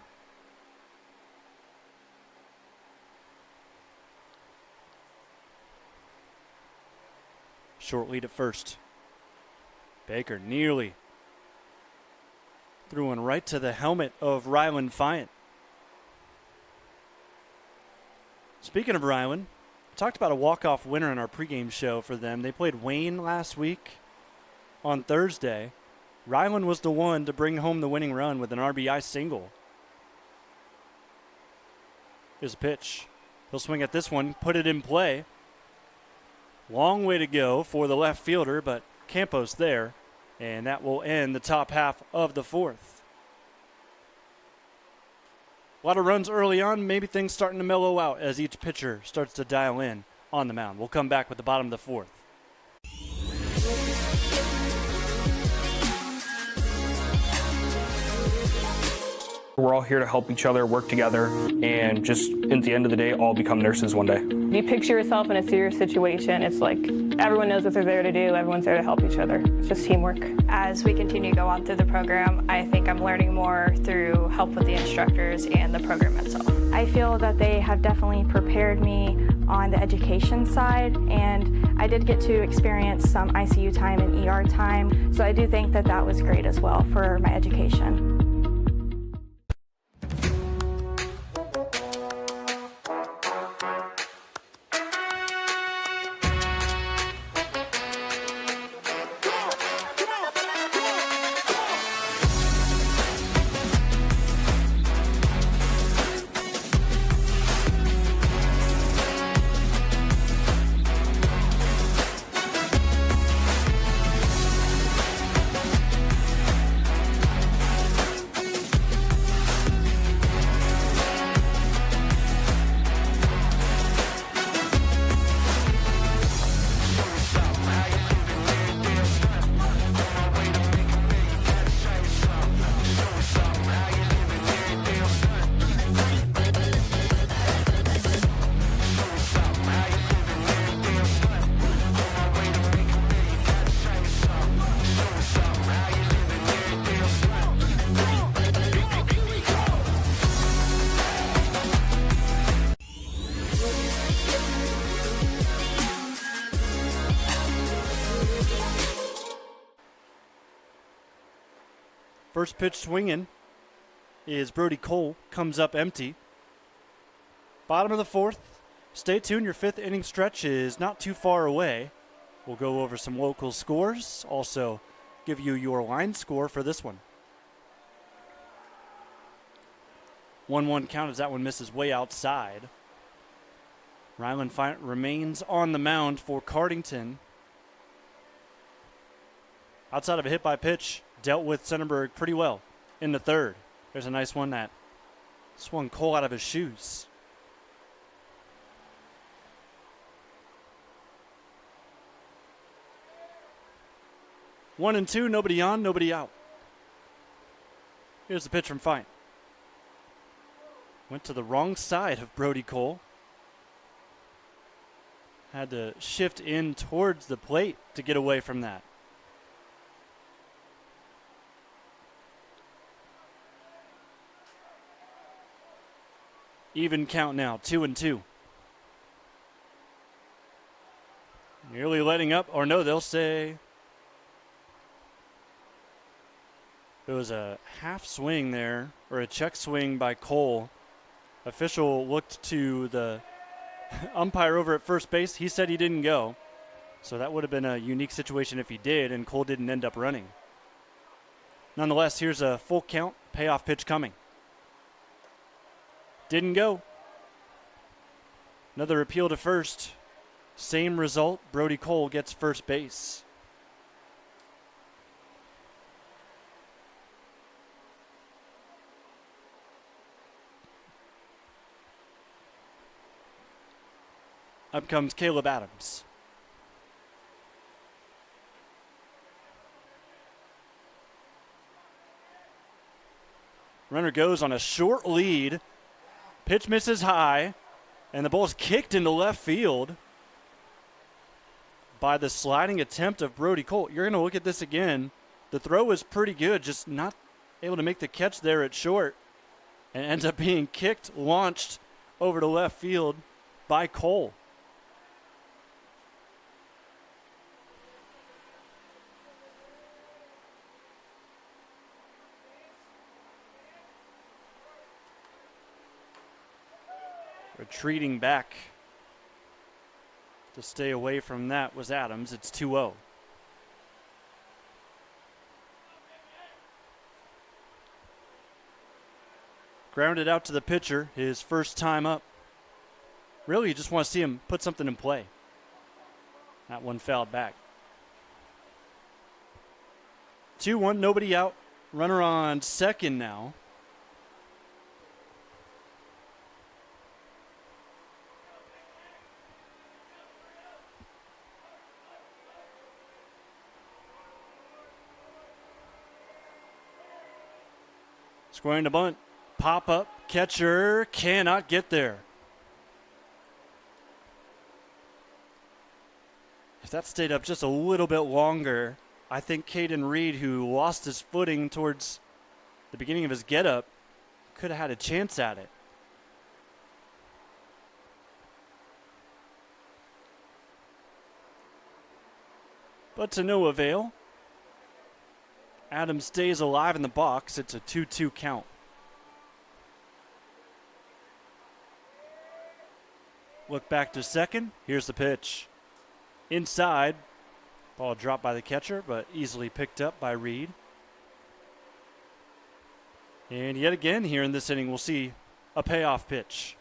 Short lead at first. Baker nearly threw one right to the helmet of Rylan Fayant. Speaking of Rylan, talked about a walk-off winner in our pregame show for them. They played Wayne last week on Thursday. Rylan was the one to bring home the winning run with an RBI single. Here's a pitch. He'll swing at this one, put it in play. Long way to go for the left fielder, but Campos there. And that will end the top half of the fourth. A lot of runs early on. Maybe things starting to mellow out as each pitcher starts to dial in on the mound. We'll come back with the bottom of the fourth. We're all here to help each other, work together, and just at the end of the day, all become nurses one day. You picture yourself in a serious situation, it's like everyone knows what they're there to do, everyone's there to help each other. It's just teamwork. As we continue to go on through the program, I think I'm learning more through help with the instructors and the program itself. I feel that they have definitely prepared me on the education side, and I did get to experience some ICU time and ER time, so I do think that that was great as well for my education. First pitch swinging is Brody Cole. Comes up empty. Bottom of the fourth. Stay tuned. Your fifth inning stretch is not too far away. We'll go over some local scores. Also give you your line score for this one. 1-1 count as that one misses way outside. Ryland remains on the mound for Cardington. Outside of a hit by pitch, dealt with Centerburg pretty well in the third. There's a nice one that swung Cole out of his shoes. One and two, nobody on, nobody out. Here's the pitch from Fine. Went to the wrong side of Brody Cole. Had to shift in towards the plate to get away from that. Even count now, 2-2. Nearly letting up, or no, they'll say it was a half swing there, or a check swing by Cole. Official looked to the umpire over at first base. He said he didn't go. So that would have been a unique situation if he did, and Cole didn't end up running. Nonetheless, here's a full count, payoff pitch coming. Didn't go. Another appeal to first. Same result. Brody Cole gets first base. Up comes Caleb Adams. Runner goes on a short lead. Pitch misses high, and the ball's kicked into left field by the sliding attempt of Brody Cole. You're going to look at this again. The throw was pretty good, just not able to make the catch there at short, and ends up being kicked, launched over to left field by Cole. Retreating back to stay away from that was Adams. It's 2-0. Grounded out to the pitcher, his first time up. Really, you just want to see him put something in play. That one fouled back. 2-1, nobody out. Runner on second now. Squaring to bunt. Pop up. Catcher cannot get there. If that stayed up just a little bit longer, I think Caden Reed, who lost his footing towards the beginning of his getup, could have had a chance at it. But to no avail. Adams stays alive in the box. It's a 2-2 count. Look back to second. Here's the pitch. Inside. Ball dropped by the catcher, but easily picked up by Reed. And yet again here in this inning, we'll see a payoff pitch.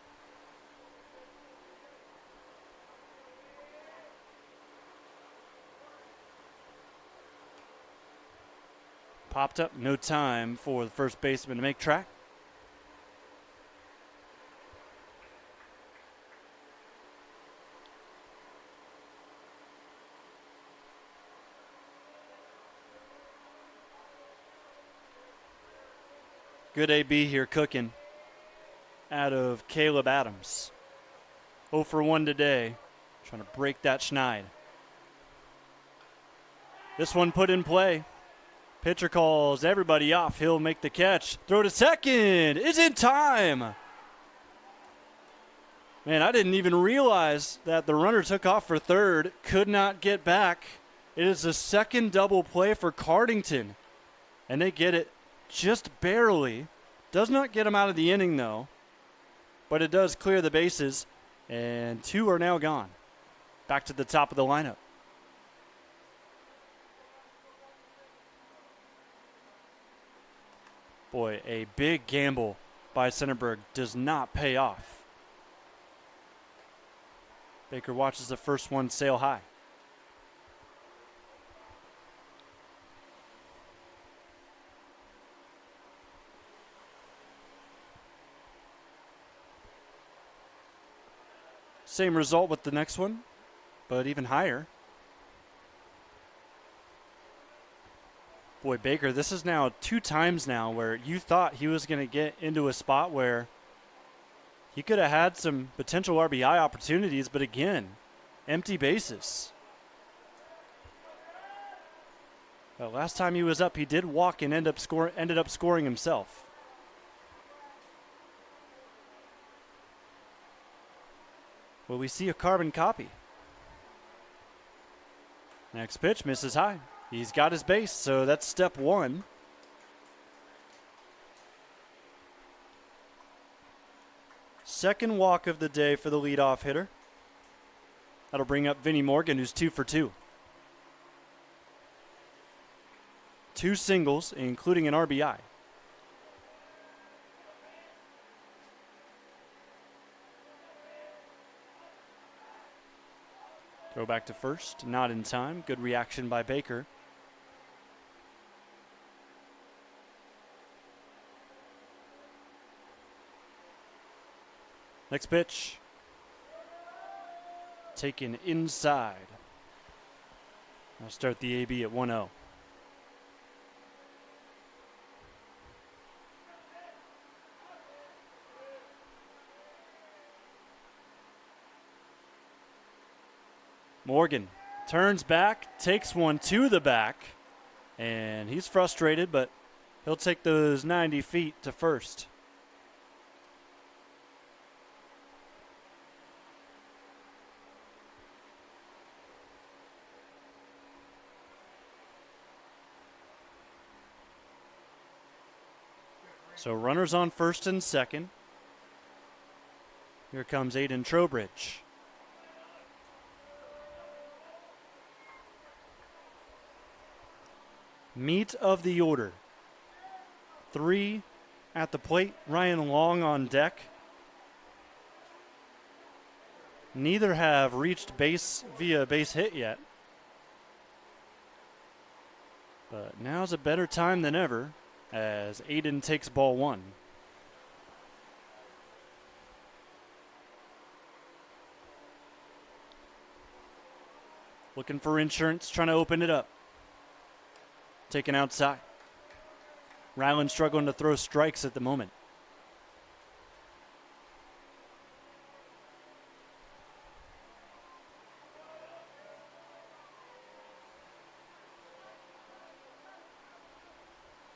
Popped up, no time for the first baseman to make track. Good AB here cooking out of Caleb Adams. 0 for 1 today, trying to break that schneid. This one put in play. Pitcher calls everybody off. He'll make the catch. Throw to second is in time. Man, I didn't even realize that the runner took off for third. Could not get back. It is the second double play for Cardington. And they get it just barely. Does not get him out of the inning, though. But it does clear the bases, and 2 are now gone. Back to the top of the lineup. Boy, a big gamble by Centerburg does not pay off. Baker watches the first one sail high. Same result with the next one, but even higher. Boy, Baker, this is now 2 times now where you thought he was going to get into a spot where he could have had some potential RBI opportunities, but again, empty bases. Last time he was up, he did walk and ended up scoring himself. Well, we see a carbon copy. Next pitch misses high. He's got his base, so that's step 1. Second walk of the day for the leadoff hitter. That'll bring up Vinnie Morgan, who's 2 for 2. 2 singles, including an RBI. Throw back to first, not in time. Good reaction by Baker. Next pitch. Taken inside. I'll start the AB at 1-0. Morgan turns back, takes one to the back, and he's frustrated, but he'll take those 90 feet to first. So runners on first and second. Here comes Aiden Trowbridge. Meat of the order. 3 at the plate. Ryan Long on deck. Neither have reached base via base hit yet. But now's a better time than ever as Aiden takes ball 1. Looking for insurance, trying to open it up. Taken outside. Ryland struggling to throw strikes at the moment.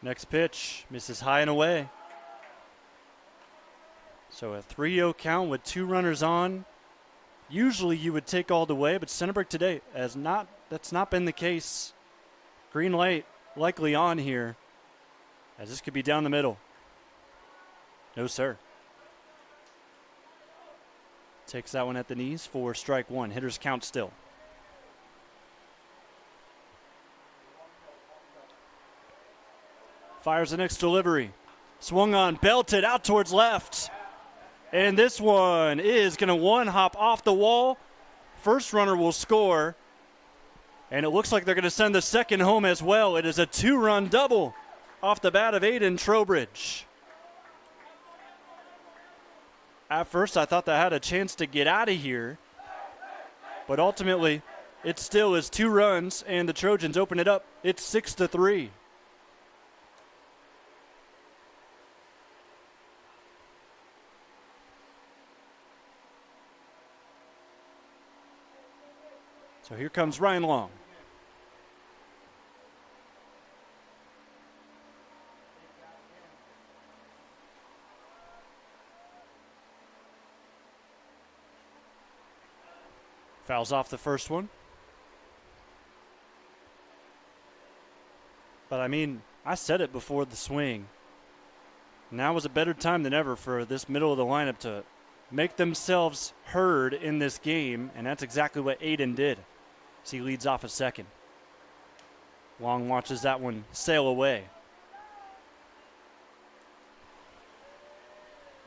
Next pitch misses high and away. So a 3-0 count with 2 runners on. Usually you would take all the way, but Centerburg today that's not been the case. Green light likely on here, as this could be down the middle. No, sir. Takes that one at the knees for strike 1. Hitters count still. Fires the next delivery. Swung on, belted out towards left. And this one is going to one-hop off the wall. First runner will score. And it looks like they're going to send the second home as well. It is a 2-run double off the bat of Aiden Trowbridge. At first, I thought they had a chance to get out of here. But ultimately, it still is 2 runs, and the Trojans open it up. It's 6-3. So here comes Ryan Long. Fouls off the first one. But I mean, I said it before the swing. Now is a better time than ever for this middle of the lineup to make themselves heard in this game, and that's exactly what Aiden did as he leads off a second. Long watches that one sail away.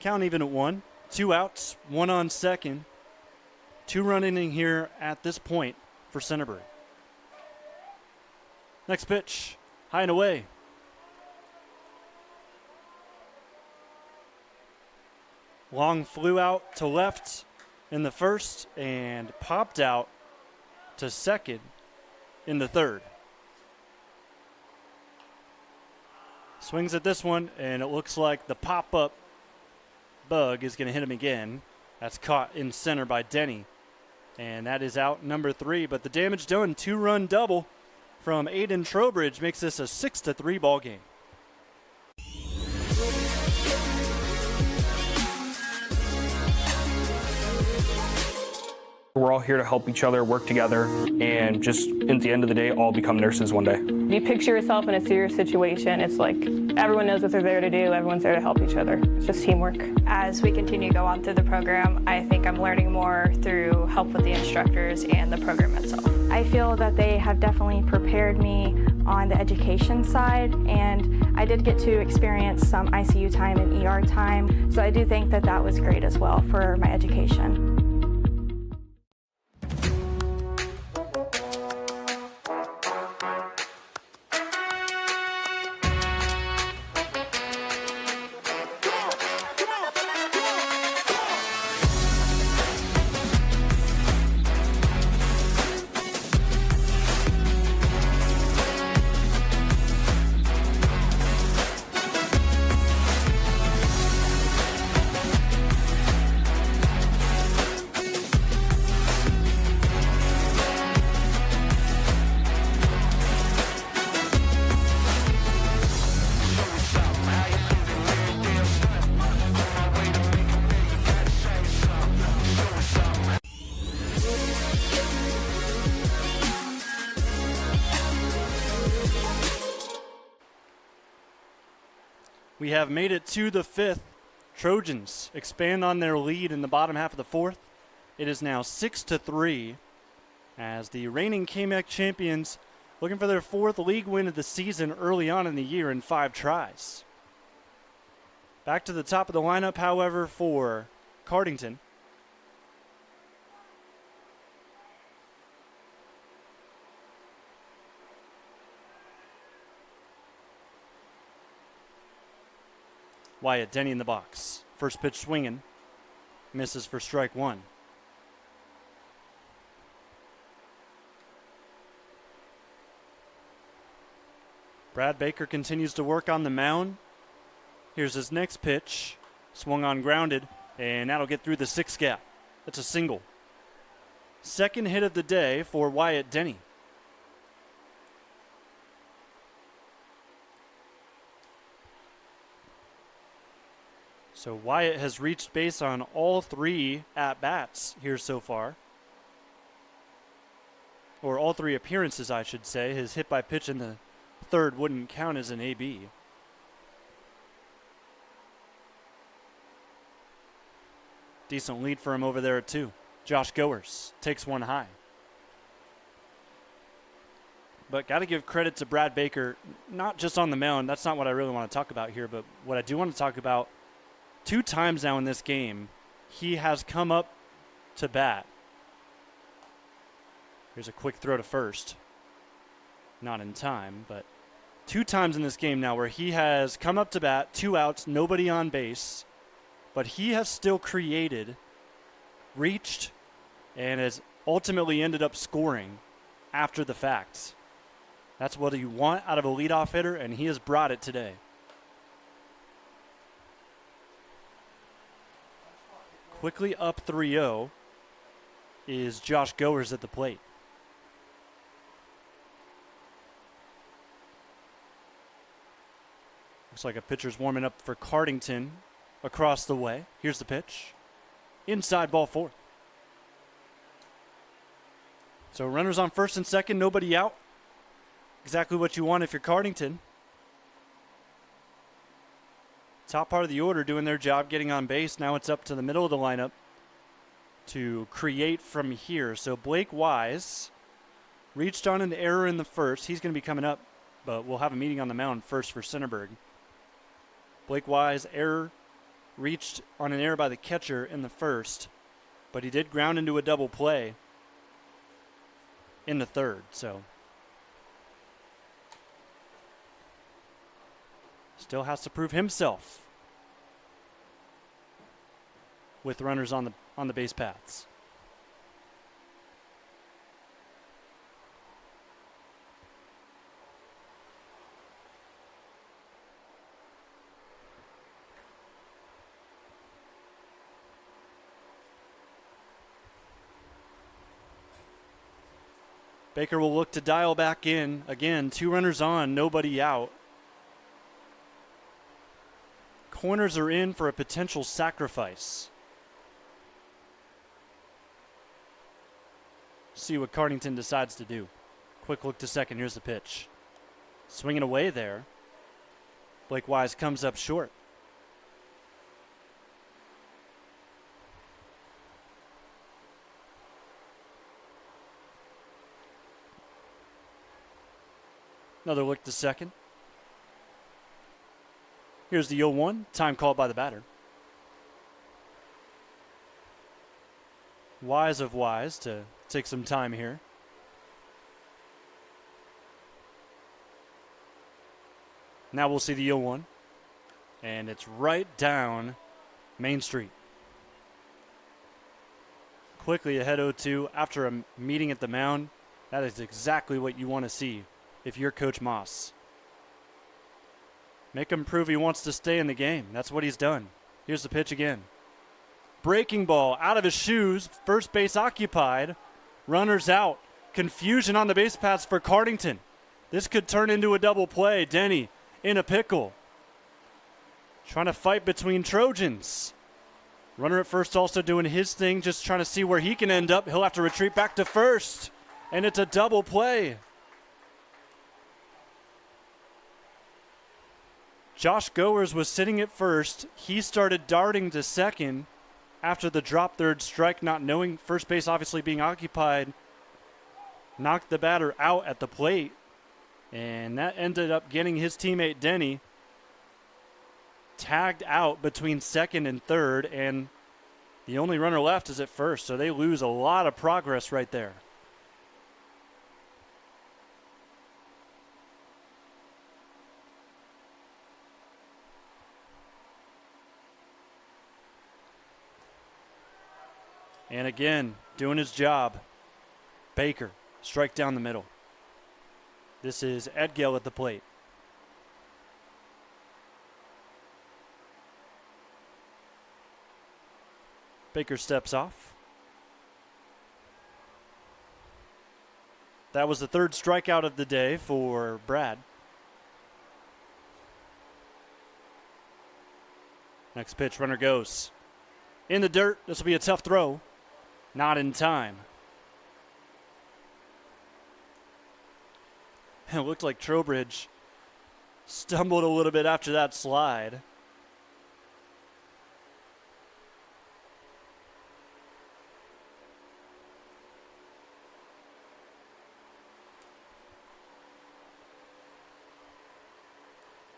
Count even at 1. 2 outs, 1 on second. 2-run inning here at this point for Centerburg. Next pitch, high and away. Long flew out to left in the first and popped out to second in the third. Swings at this one, and it looks like the pop-up bug is going to hit him again. That's caught in center by Denny. And that is out number 3. But the damage done, 2-run double from Aiden Trowbridge makes this a 6-3 ball game. We're all here to help each other, work together, and just at the end of the day, all become nurses one day. You picture yourself in a serious situation, it's like everyone knows what they're there to do, everyone's there to help each other. It's just teamwork. As we continue to go on through the program, I think I'm learning more through help with the instructors and the program itself. I feel that they have definitely prepared me on the education side, and I did get to experience some ICU time and ER time, so I do think that that was great as well for my education. We have made it to the 5th. Trojans expand on their lead in the bottom half of the 4th. It is now 6-3 as the reigning KMAC champions looking for their 4th league win of the season early on in the year in 5 tries. Back to the top of the lineup, however, for Cardington. Wyatt Denny in the box. First pitch swinging. Misses for strike 1. Brad Baker continues to work on the mound. Here's his next pitch. Swung on, grounded, and that'll get through the 6 gap. That's a single. Second hit of the day for Wyatt Denny. So Wyatt has reached base on all 3 at-bats here so far. Or all 3 appearances, I should say. His hit by pitch in the 3rd wouldn't count as an AB. Decent lead for him over there at 2. Josh Goers takes one high. But got to give credit to Brad Baker, not just on the mound. That's not what I really want to talk about here, but what I do want to talk about, 2 times now in this game, he has come up to bat. Here's a quick throw to first. Not in time, but 2 times in this game now where he has come up to bat, 2 outs, nobody on base, but he has still created, reached, and has ultimately ended up scoring after the fact. That's what you want out of a leadoff hitter, and he has brought it today. Quickly up 3-0 is Josh Goers at the plate. Looks like a pitcher's warming up for Cardington across the way. Here's the pitch. Inside, ball 4. So runners on first and second, nobody out. Exactly what you want if you're Cardington. top part of the order doing their job getting on base. Now it's up to the middle of the lineup to create from here. So Blake Wise reached on an error in the first. He's going to be coming up, but we'll have a meeting on the mound first for Centerburg. Blake Wise reached on an error by the catcher in the first, but he did ground into a double play in the third. So still has to prove himself with runners on the base paths. Baker will look to dial back in. Again, 2 runners on, nobody out. Corners are in for a potential sacrifice. See what Cardington decides to do. Quick look to second. Here's the pitch. Swinging away there. Blake Wise comes up short. Another look to second. Here's the 0-1. Time called by the batter. Wise of Wise to take some time here. Now we'll see the 0-1. And it's right down Main Street. Quickly ahead 0-2 after a meeting at the mound. That is exactly what you want to see if you're Coach Moss. Make him prove he wants to stay in the game. That's what he's done. Here's the pitch again. Breaking ball out of his shoes. First base occupied. Runners out. Confusion on the base paths for Cardington. This could turn into a double play. Denny in a pickle. Trying to fight between Trojans. Runner at first also doing his thing, just trying to see where he can end up. He'll have to retreat back to first. And it's a double play. Josh Goers was sitting at first. He started darting to second after the drop third strike, not knowing first base obviously being occupied. Knocked the batter out at the plate. And that ended up getting his teammate Denny tagged out between second and third. And the only runner left is at first. So they lose a lot of progress right there. And again, doing his job. Baker, strike down the middle. This is Edgill at the plate. Baker steps off. That was the third strikeout of the day for Brad. Next pitch, runner goes. In the dirt, this will be a tough throw. Not in time. It looked like Trowbridge stumbled a little bit after that slide.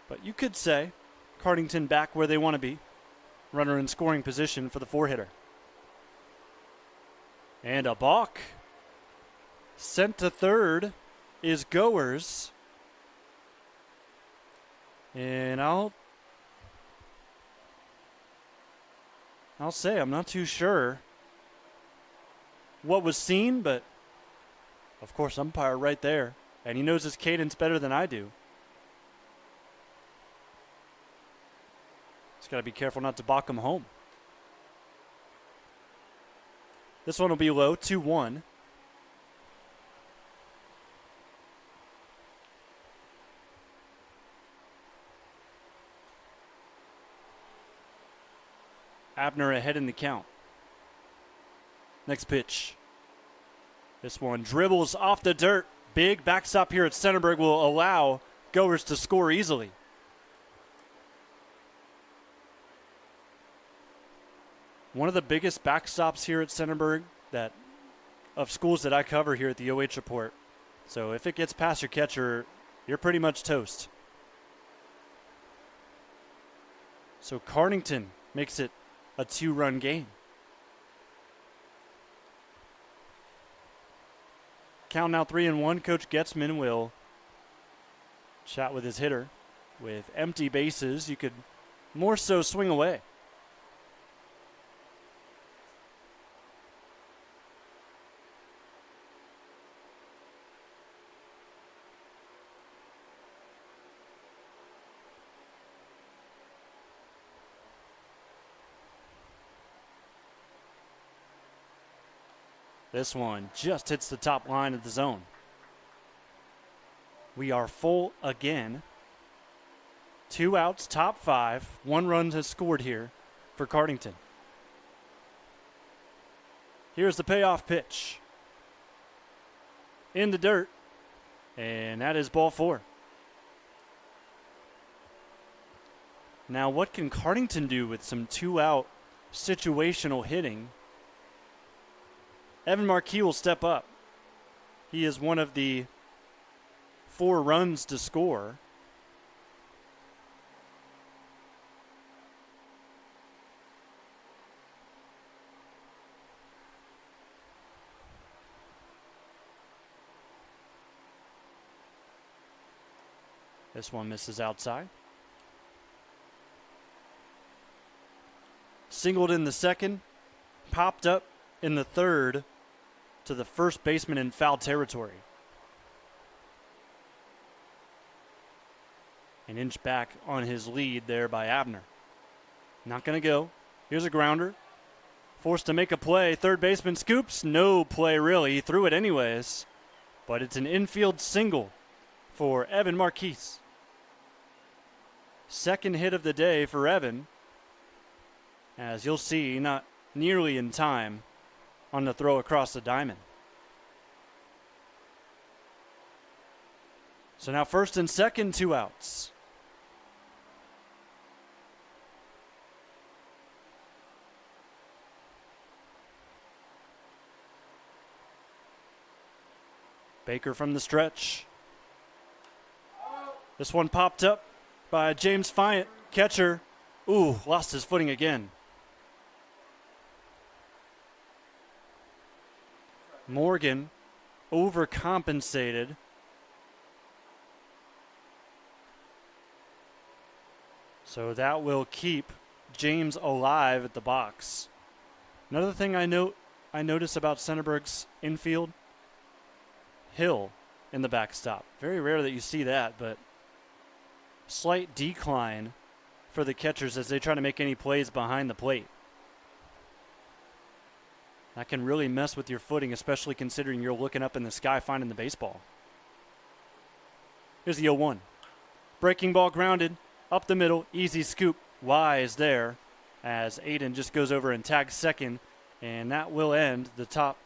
But you could say Cardington back where they want to be. Runner in scoring position for the 4-hitter. And a balk. Sent to third is Goers. And I'll say I'm not too sure what was seen, but of course umpire right there. And he knows his cadence better than I do. Just got to be careful not to balk him home. This one will be low, 2-1. Abner ahead in the count. Next pitch. This one dribbles off the dirt. Big backstop here at Centerburg will allow Goers to score easily. one of the biggest backstops here at Centerburg of schools that I cover here at the OH Report. So if it gets past your catcher, you're pretty much toast. So Cardington makes it a 2-run game. Count now 3-1. Coach Getzman will chat with his hitter. With empty bases, you could more so swing away. This one just hits the top line of the zone. We are full again. 2 outs, top 5. 1 run has scored here for Cardington. Here's the payoff pitch. In the dirt. And that is ball 4. Now what can Cardington do with some 2-out situational hitting? Evan Marquis will step up. He is one of the 4 runs to score. This one misses outside. Singled in the second, popped up in the third to the first baseman in foul territory. An inch back on his lead there by Abner. Not going to go. Here's a grounder. Forced to make a play. Third baseman scoops. No play really. He threw it anyways. But it's an infield single for Evan Marquis. Second hit of the day for Evan. As you'll see, not nearly in time on the throw across the diamond. So now first and second, 2 outs. Baker from the stretch. This one popped up by James Fiant, catcher. Ooh, lost his footing again. Morgan overcompensated. So that will keep James alive at the box. Another thing I notice about Centerburg's infield, Hill in the backstop. Very rare that you see that, but slight decline for the catchers as they try to make any plays behind the plate. That can really mess with your footing, especially considering you're looking up in the sky finding the baseball. Here's the 0-1. Breaking ball grounded, up the middle, easy scoop. Wise there as Aiden just goes over and tags second, and that will end the top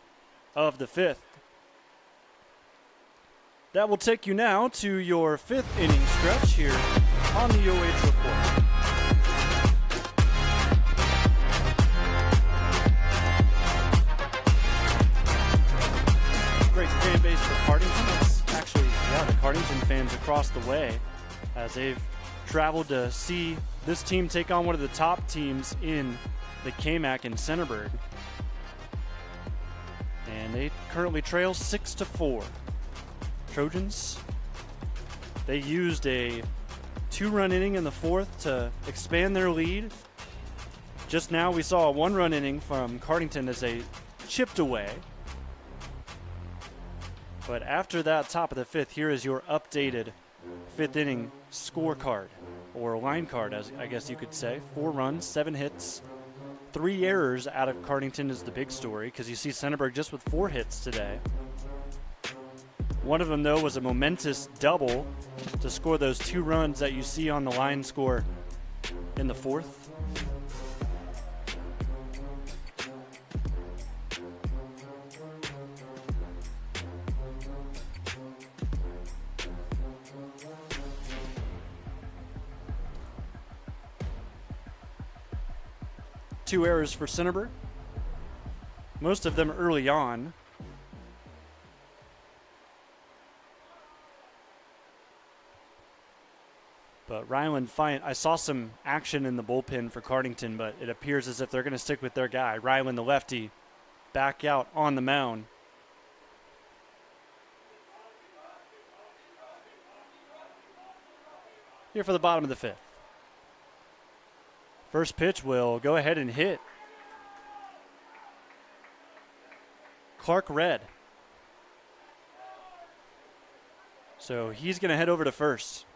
of the 5th. That will take you now to your 5th inning stretch here on the OH Report. Great fan base for Cardington. It's actually, the Cardington fans across the way as they've traveled to see this team take on one of the top teams in the KMAC in Centerburg. And they currently trail 6-4. Trojans, they used a 2-run inning in the 4th to expand their lead. Just now we saw a 1-run inning from Cardington as they chipped away. But after that top of the 5th, here is your updated 5th inning scorecard, or line card, as I guess you could say. 4 runs, 7 hits, 3 errors out of Cardington is the big story, because you see Centerburg just with 4 hits today. One of them, though, was a momentous double to score those 2 runs that you see on the line score in the 4th. 2 errors for Centerburg, most of them early on. But Ryland, I saw some action in the bullpen for Cardington, but it appears as if they're going to stick with their guy. Ryland, the lefty, back out on the mound. Here for the bottom of the 5th. First pitch will go ahead and hit. Clark Red. So he's going to head over to first.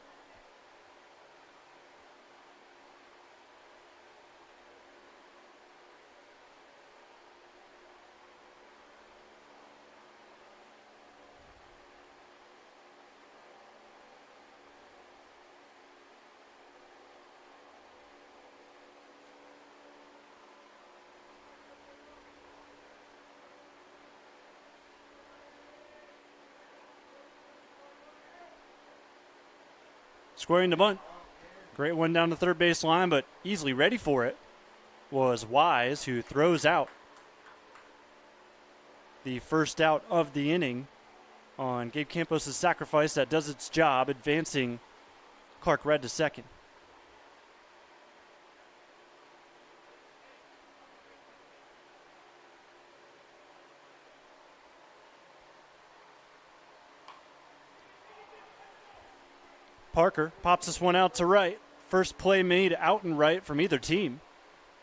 Squaring the bunt. Great one down the third base line, but easily ready for it was Wise, who throws out the first out of the inning on Gabe Campos' sacrifice that does its job, advancing Clark Red to second. Parker pops this one out to right. First play made out and right from either team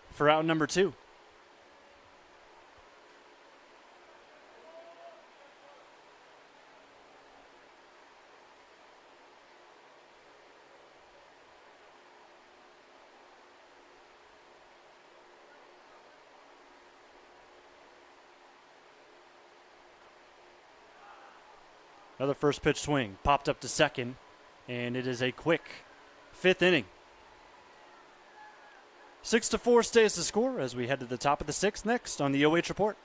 for out number 2. Another first pitch swing, popped up to second. And it is a quick 5th inning. 6-4 stays the score as we head to the top of the 6th next on the OH Report.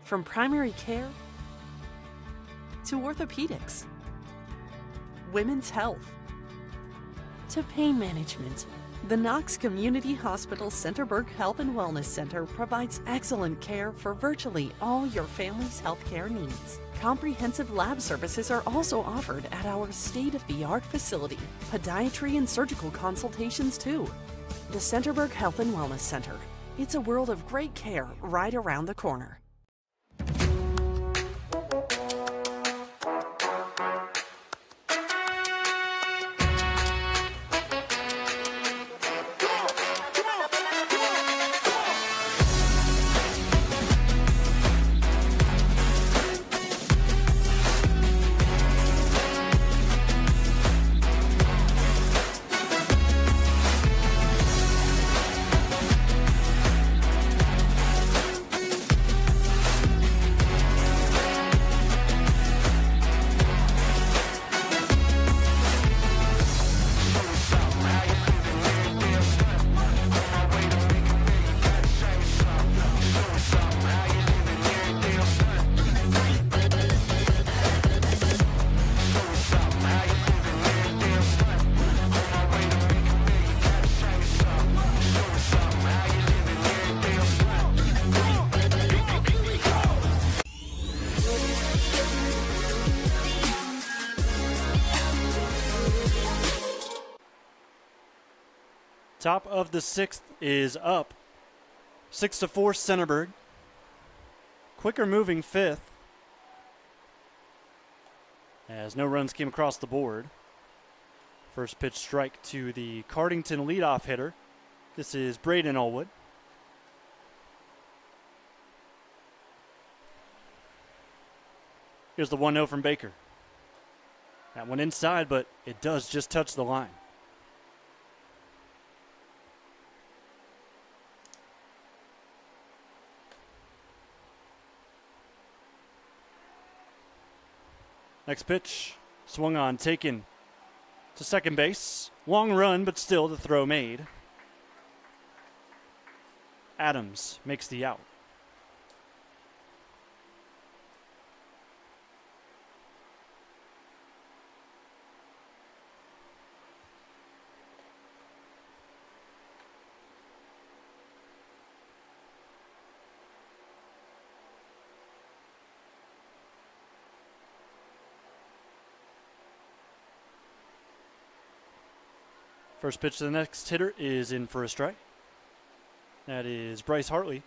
From primary care to orthopedics, women's health to pain management, the Knox Community Hospital Centerburg Health and Wellness Center provides excellent care for virtually all your family's healthcare needs. Comprehensive lab services are also offered at our state-of-the-art facility. Podiatry and surgical consultations too. The Centerburg Health and Wellness Center. It's a world of great care right around the corner. Top of the 6th is up. 6-4 Centerburg. Quicker moving 5th, as no runs came across the board. First pitch strike to the Cardington leadoff hitter. This is Braden Allwood. Here's the 1-0 from Baker. That one inside, but it does just touch the line. Next pitch, swung on, taken to second base. Long run, but still the throw made. Adams makes the out. First pitch to the next hitter is in for a strike. That is Bryce Hartley.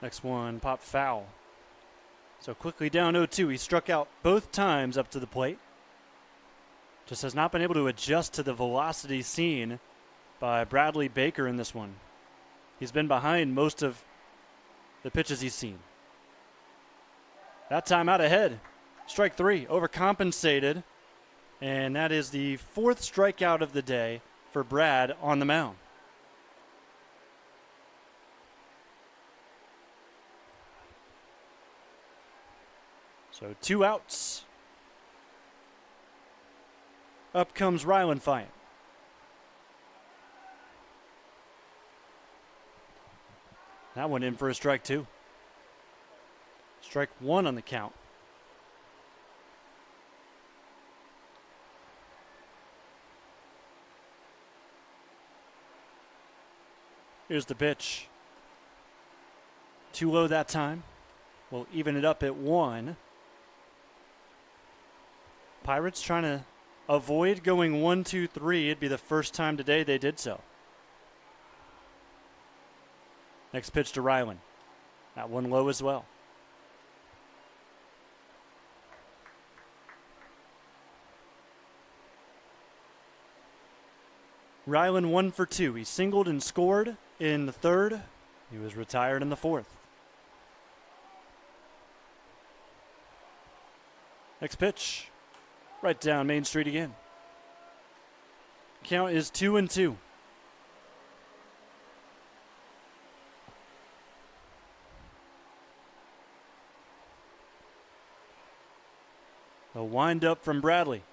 Next one popped foul. So quickly down 0-2. He struck out both times up to the plate. Just has not been able to adjust to the velocity seen by Bradley Baker in this one. He's been behind most of the pitches he's seen. That time out ahead. Strike three, overcompensated. And that is the fourth strikeout of the day for Brad on the mound. So 2 outs. Up comes Rylan Fient. That one in for a strike too. Strike one on the count. Here's the pitch. Too low that time. We'll even it up at 1. Pirates trying to avoid going 1-2-3. It'd be the first time today they did so. Next pitch to Rylan. That one low as well. Rylan 1 for 2. He singled and scored in the third. He was retired in the fourth. Next pitch. Right down Main Street again. Count is 2-2. A wind up from Bradley.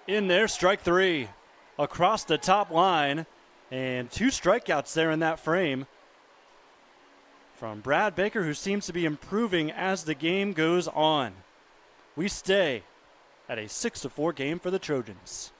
In there, strike three. Across the top line. And 2 strikeouts there in that frame from Brad Baker, who seems to be improving as the game goes on. We stay at a 6-4 game for the Trojans.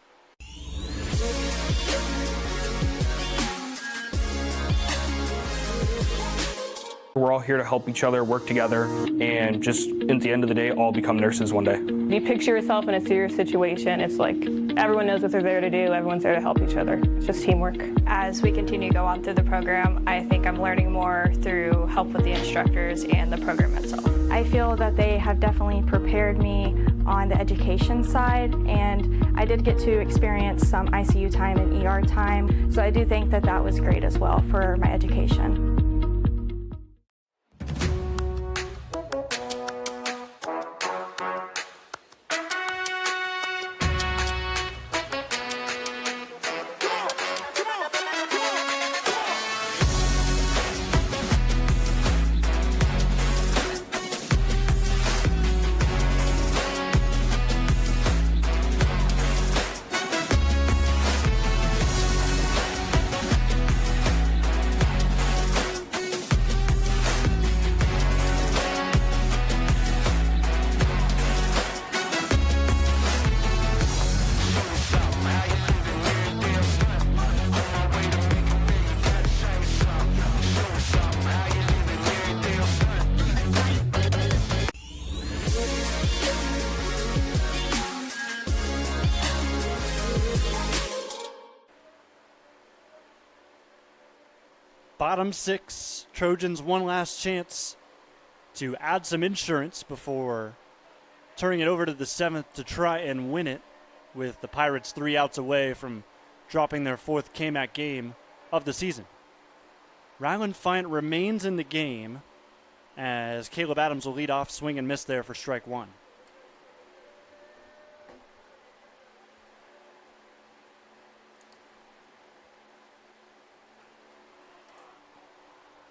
We're all here to help each other, work together, and just at the end of the day, all become nurses one day. If you picture yourself in a serious situation, it's like everyone knows what they're there to do. Everyone's there to help each other. It's just teamwork. As we continue to go on through the program, I think I'm learning more through help with the instructors and the program itself. I feel that they have definitely prepared me on the education side, and I did get to experience some ICU time and ER time, so I do think that that was great as well for my education. Bottom 6, Trojans one last chance to add some insurance before turning it over to the 7th to try and win it, with the Pirates 3 outs away from dropping their 4th KMAC game of the season. Rylan Fient remains in the game as Caleb Adams will lead off, swing and miss there for strike one.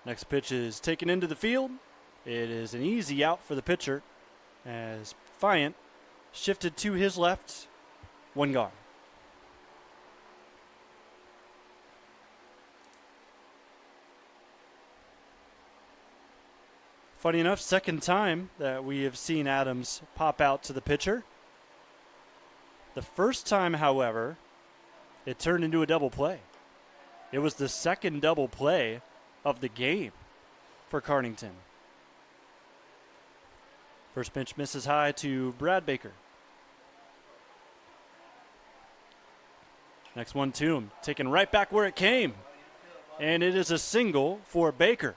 Next pitch is taken into the field. It is an easy out for the pitcher as Fient shifted to his left, one gone. Funny enough, second time that we have seen Adams pop out to the pitcher. The first time, however, it turned into a double play. It was the second double play of the game for Cardington. First pitch misses high to Brad Baker. Next one to him, taken right back where it came. And it is a single for Baker.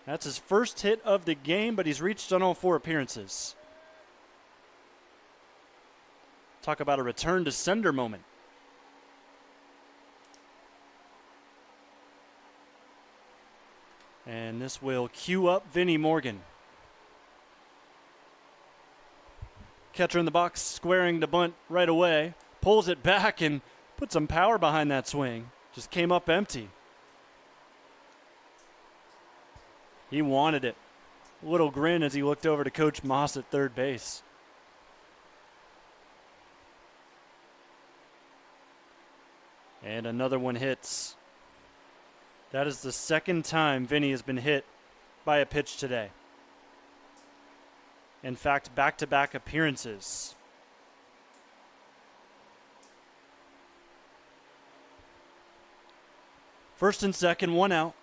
That's his first hit of the game, but he's reached on all 4 appearances. Talk about a return to sender moment. And this will cue up Vinnie Morgan. Catcher in the box, squaring to bunt right away. Pulls it back and put some power behind that swing. Just came up empty. He wanted it. A little grin as he looked over to Coach Moss at third base. And another one hits. That is the second time Vinny has been hit by a pitch today. In fact, back-to-back appearances. First and second, 1 out.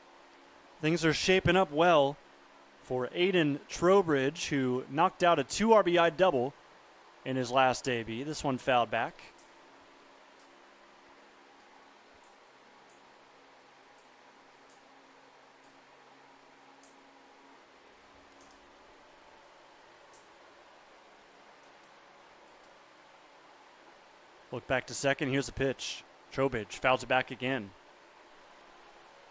Things are shaping up well for Aiden Trowbridge, who knocked out a 2 RBI double in his last AB. This one fouled back. Look back to second. Here's the pitch. Trowbridge fouls it back again.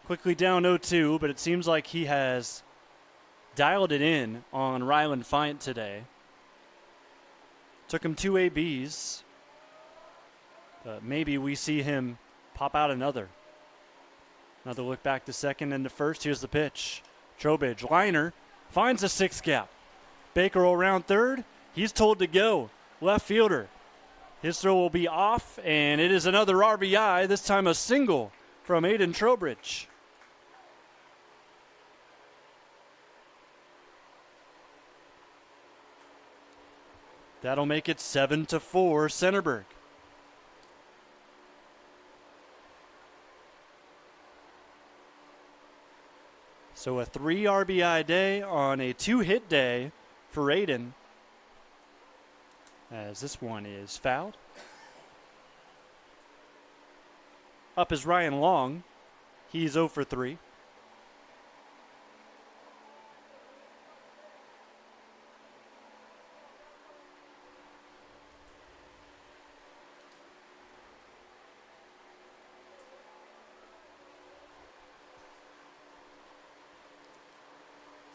Quickly down 0-2, but it seems like he has dialed it in on Ryland Fient today. Took him 2 ABs. But maybe we see him pop out another. Another look back to second and to first. Here's the pitch. Trowbridge, liner, finds a 6 gap. Baker around third. He's told to go. Left fielder. His throw will be off, and it is another RBI, this time a single from Aiden Trowbridge. That'll make it 7-4 Centerburg. So a 3 RBI day on a 2-hit day for Aiden. As this one is fouled. Up is Ryan Long. He's 0 for 3.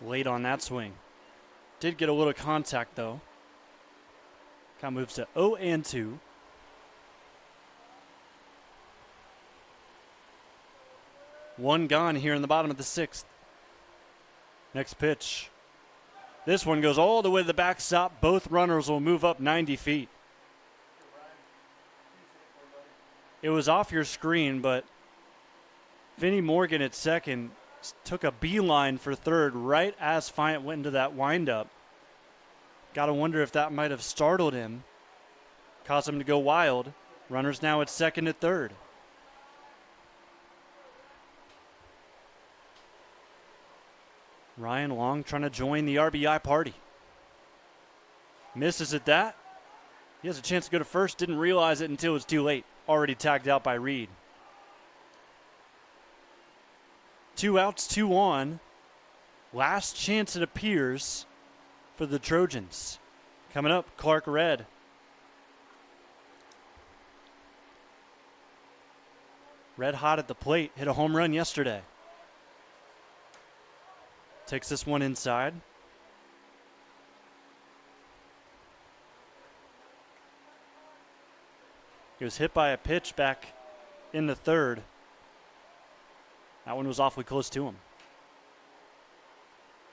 Late on that swing. Did get a little contact though. Count moves to 0-2. One gone here in the bottom of the 6th. Next pitch. This one goes all the way to the backstop. Both runners will move up 90 feet. It was off your screen, but Vinnie Morgan at second took a beeline for third right as Fient went into that windup. Got to wonder if that might have startled him, caused him to go wild. Runners now at second and third. Ryan Long trying to join the RBI party. Misses at that. He has a chance to go to first. Didn't realize it until it was too late. Already tagged out by Reed. 2 outs, 2 on. Last chance it appears for the Trojans. Coming up, Clark Red. Red hot at the plate. Hit a home run yesterday. Takes this one inside. He was hit by a pitch back in the third. That one was awfully close to him.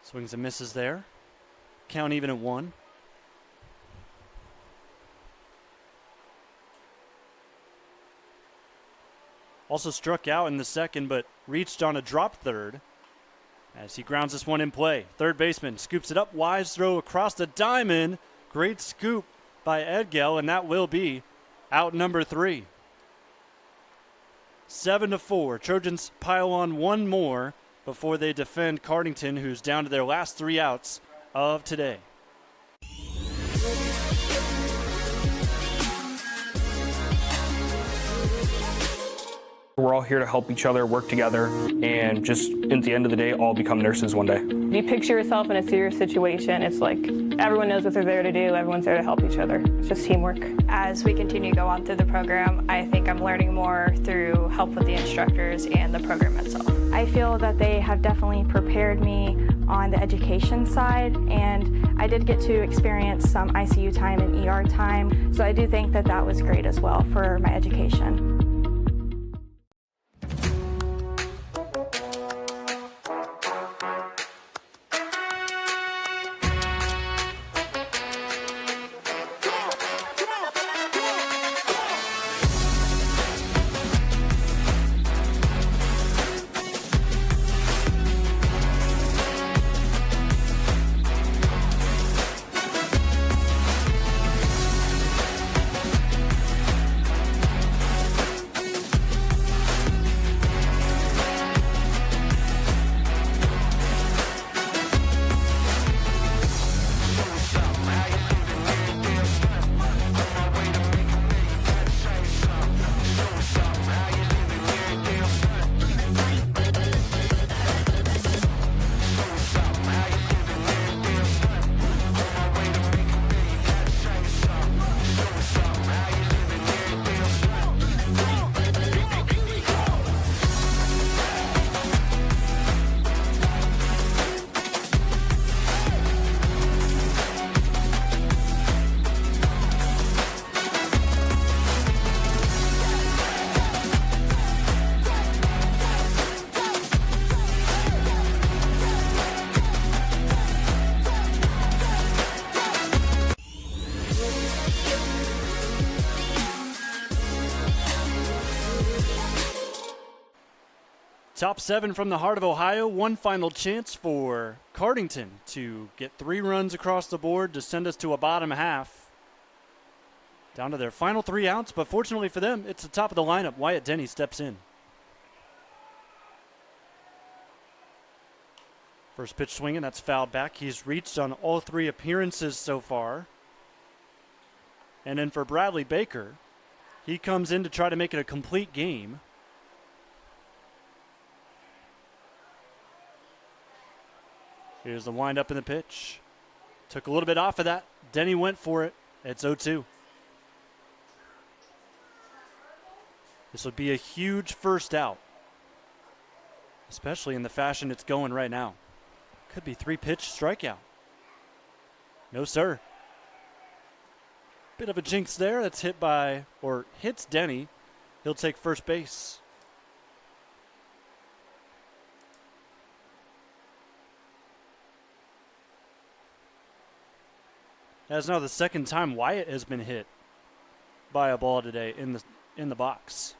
Swings and misses there. Count even at 1. Also struck out in the second, but reached on a drop third as he grounds this one in play. Third baseman scoops it up. Wise throw across the diamond. Great scoop by Edgell, and that will be out number 3. 7-4. Trojans pile on one more before they defend Cardington, who's down to their last 3 outs of today. We're all here to help each other, work together, and just at the end of the day, all become nurses one day. If you picture yourself in a serious situation, it's like everyone knows what they're there to do, everyone's there to help each other. It's just teamwork. As we continue to go on through the program, I think I'm learning more through help with the instructors and the program itself. I feel that they have definitely prepared me on the education side, and I did get to experience some ICU time and ER time, so I do think that that was great as well for my education. Top 7 from the heart of Ohio. One final chance for Cardington to get 3 runs across the board to send us to a bottom half. Down to their final 3 outs, but fortunately for them, it's the top of the lineup. Wyatt Denny steps in. First pitch swinging, that's fouled back. He's reached on all 3 appearances so far. And then for Bradley Baker, he comes in to try to make it a complete game. Here's the windup in the pitch. Took a little bit off of that. Denny went for it. It's 0-2. This would be a huge first out, especially in the fashion it's going right now. Could be 3-pitch strikeout. No, sir. Bit of a jinx there. That's hit by, or hits Denny. He'll take first base. That's now the second time Wyatt has been hit by a ball today in the box.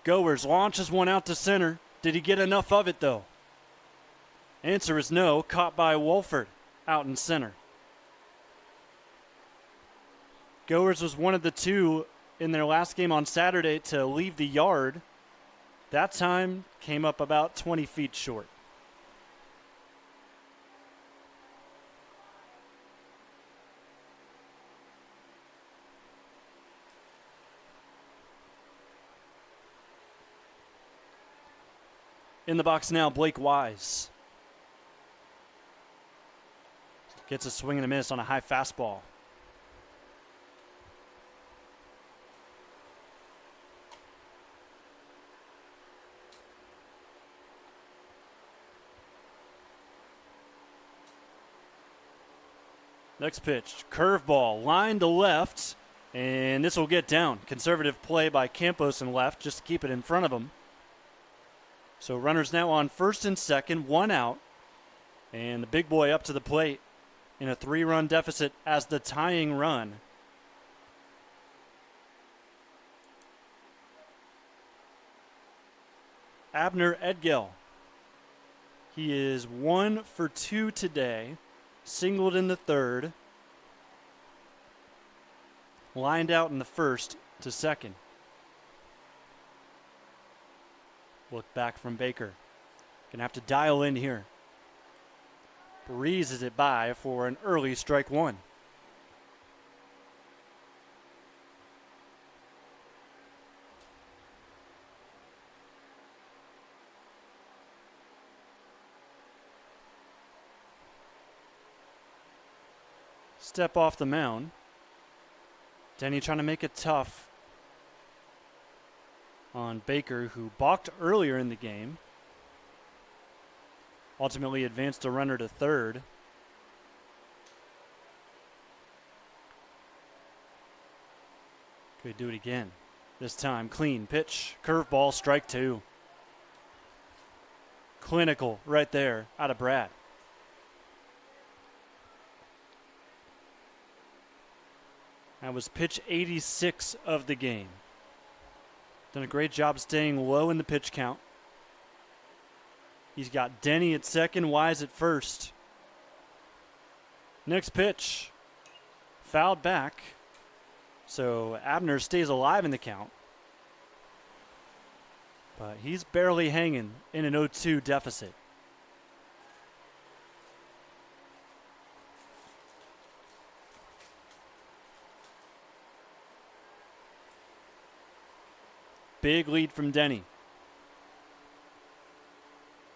Goers launches one out to center. Did he get enough of it, though? Answer is no. Caught by Wolford out in center. Goers was one of the 2 in their last game on Saturday to leave the yard. That time came up about 20 feet short. In the box now, Blake Wise. Gets a swing and a miss on a high fastball. Next pitch, curveball, line to left, and this will get down. Conservative play by Campos in left just to keep it in front of him. So runners now on first and second, 1 out. And the big boy up to the plate in a 3-run deficit as the tying run. Abner Edgell. He is 1 for 2 today. Singled in the third. Lined out in the first to second. Look back from Baker. Gonna have to dial in here. Breezes it by for an early strike one. Step off the mound. Denny trying to make it tough on Baker, who balked earlier in the game. Ultimately advanced a runner to third. Could do it again. This time, clean pitch, curveball, strike two. Clinical right there out of Brad. That was pitch 86 of the game. Done a great job staying low in the pitch count. He's got Denny at second, Wise at first. Next pitch, fouled back. So Abner stays alive in the count. But he's barely hanging in an 0-2 deficit. Big lead from Denny.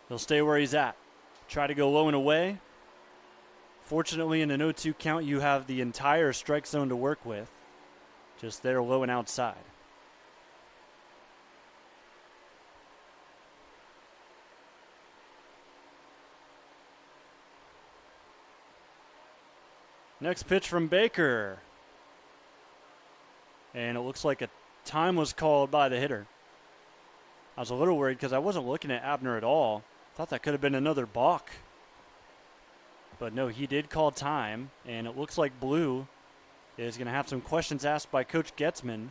He'll stay where he's at. Try to go low and away. Fortunately, in an 0-2 count, you have the entire strike zone to work with. Just there, low and outside. Next pitch from Baker. And it looks like a time was called by the hitter. I was a little worried because I wasn't looking at Abner at all. Thought that could have been another balk. But no, he did call time, and it looks like Blue is going to have some questions asked by Coach Getzman,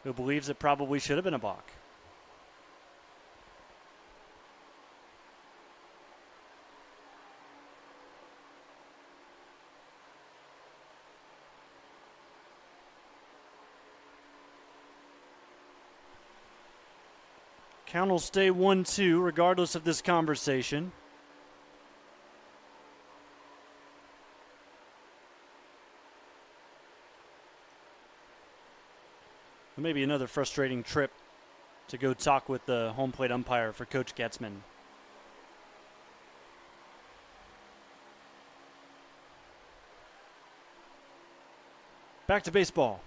who believes it probably should have been a balk. Count will stay 1-2 regardless of this conversation. Maybe another frustrating trip to go talk with the home plate umpire for Coach Getzman. Back to baseball.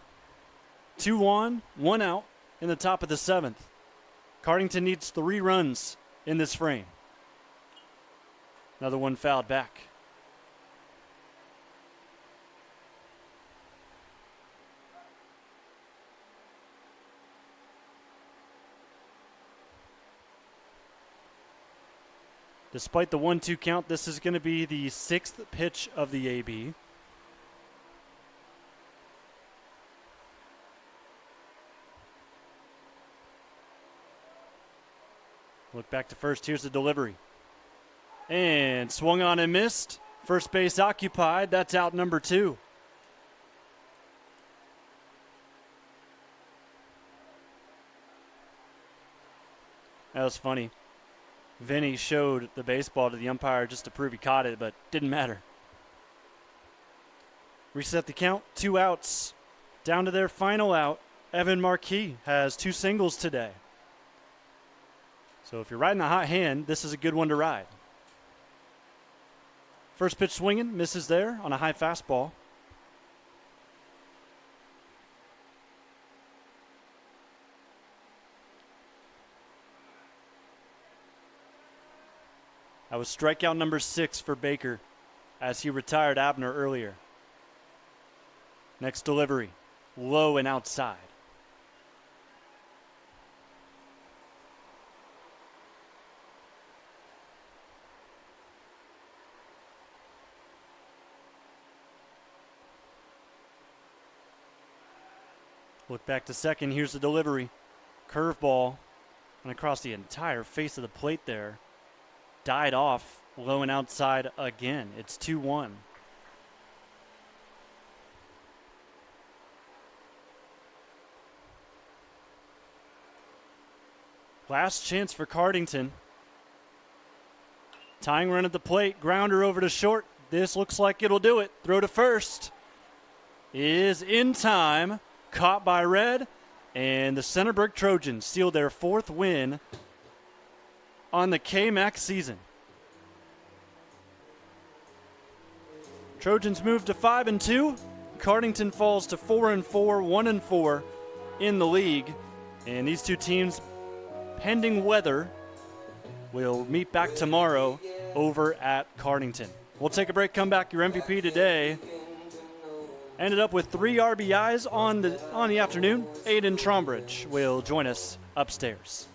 2 on, 1 out in the top of the 7th. Cardington needs 3 runs in this frame. Another one fouled back. Despite the 1-2 count, this is going to be the 6th pitch of the AB. Look back to first. Here's the delivery. And swung on and missed. First base occupied. That's out number 2. That was funny. Vinny showed the baseball to the umpire just to prove he caught it, but didn't matter. Reset the count. 2 outs. Down to their final out. Evan Marquis has 2 singles today. So if you're riding the hot hand, this is a good one to ride. First pitch swinging, misses there on a high fastball. That was strikeout number 6 for Baker as he retired Abner earlier. Next delivery, low and outside. Look back to second. Here's the delivery. Curveball. And across the entire face of the plate there. Died off low and outside again. It's 2-1. Last chance for Cardington. Tying run at the plate, grounder over to short. This looks like it'll do it. Throw to first is in time, caught by Red, and the Centerburg Trojans seal their 4th win on the KMAC season. Trojans move to 5-2. Cardington falls to 4-4, 1-4 in the league. And these two teams, pending weather, will meet back tomorrow over at Cardington. We'll take a break, come back. Your MVP today ended up with 3 RBIs on the afternoon. Aiden Trombridge will join us upstairs.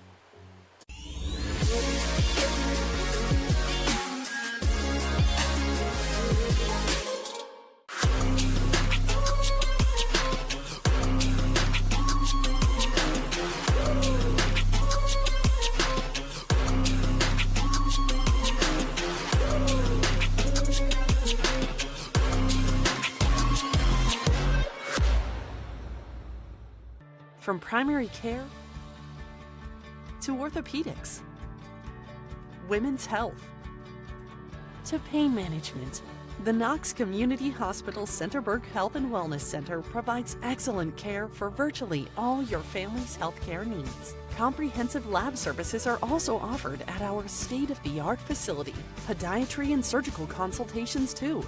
From primary care to orthopedics, women's health to pain management, the Knox Community Hospital Centerburg Health and Wellness Center provides excellent care for virtually all your family's healthcare needs. Comprehensive lab services are also offered at our state-of-the-art facility. Podiatry and surgical consultations too.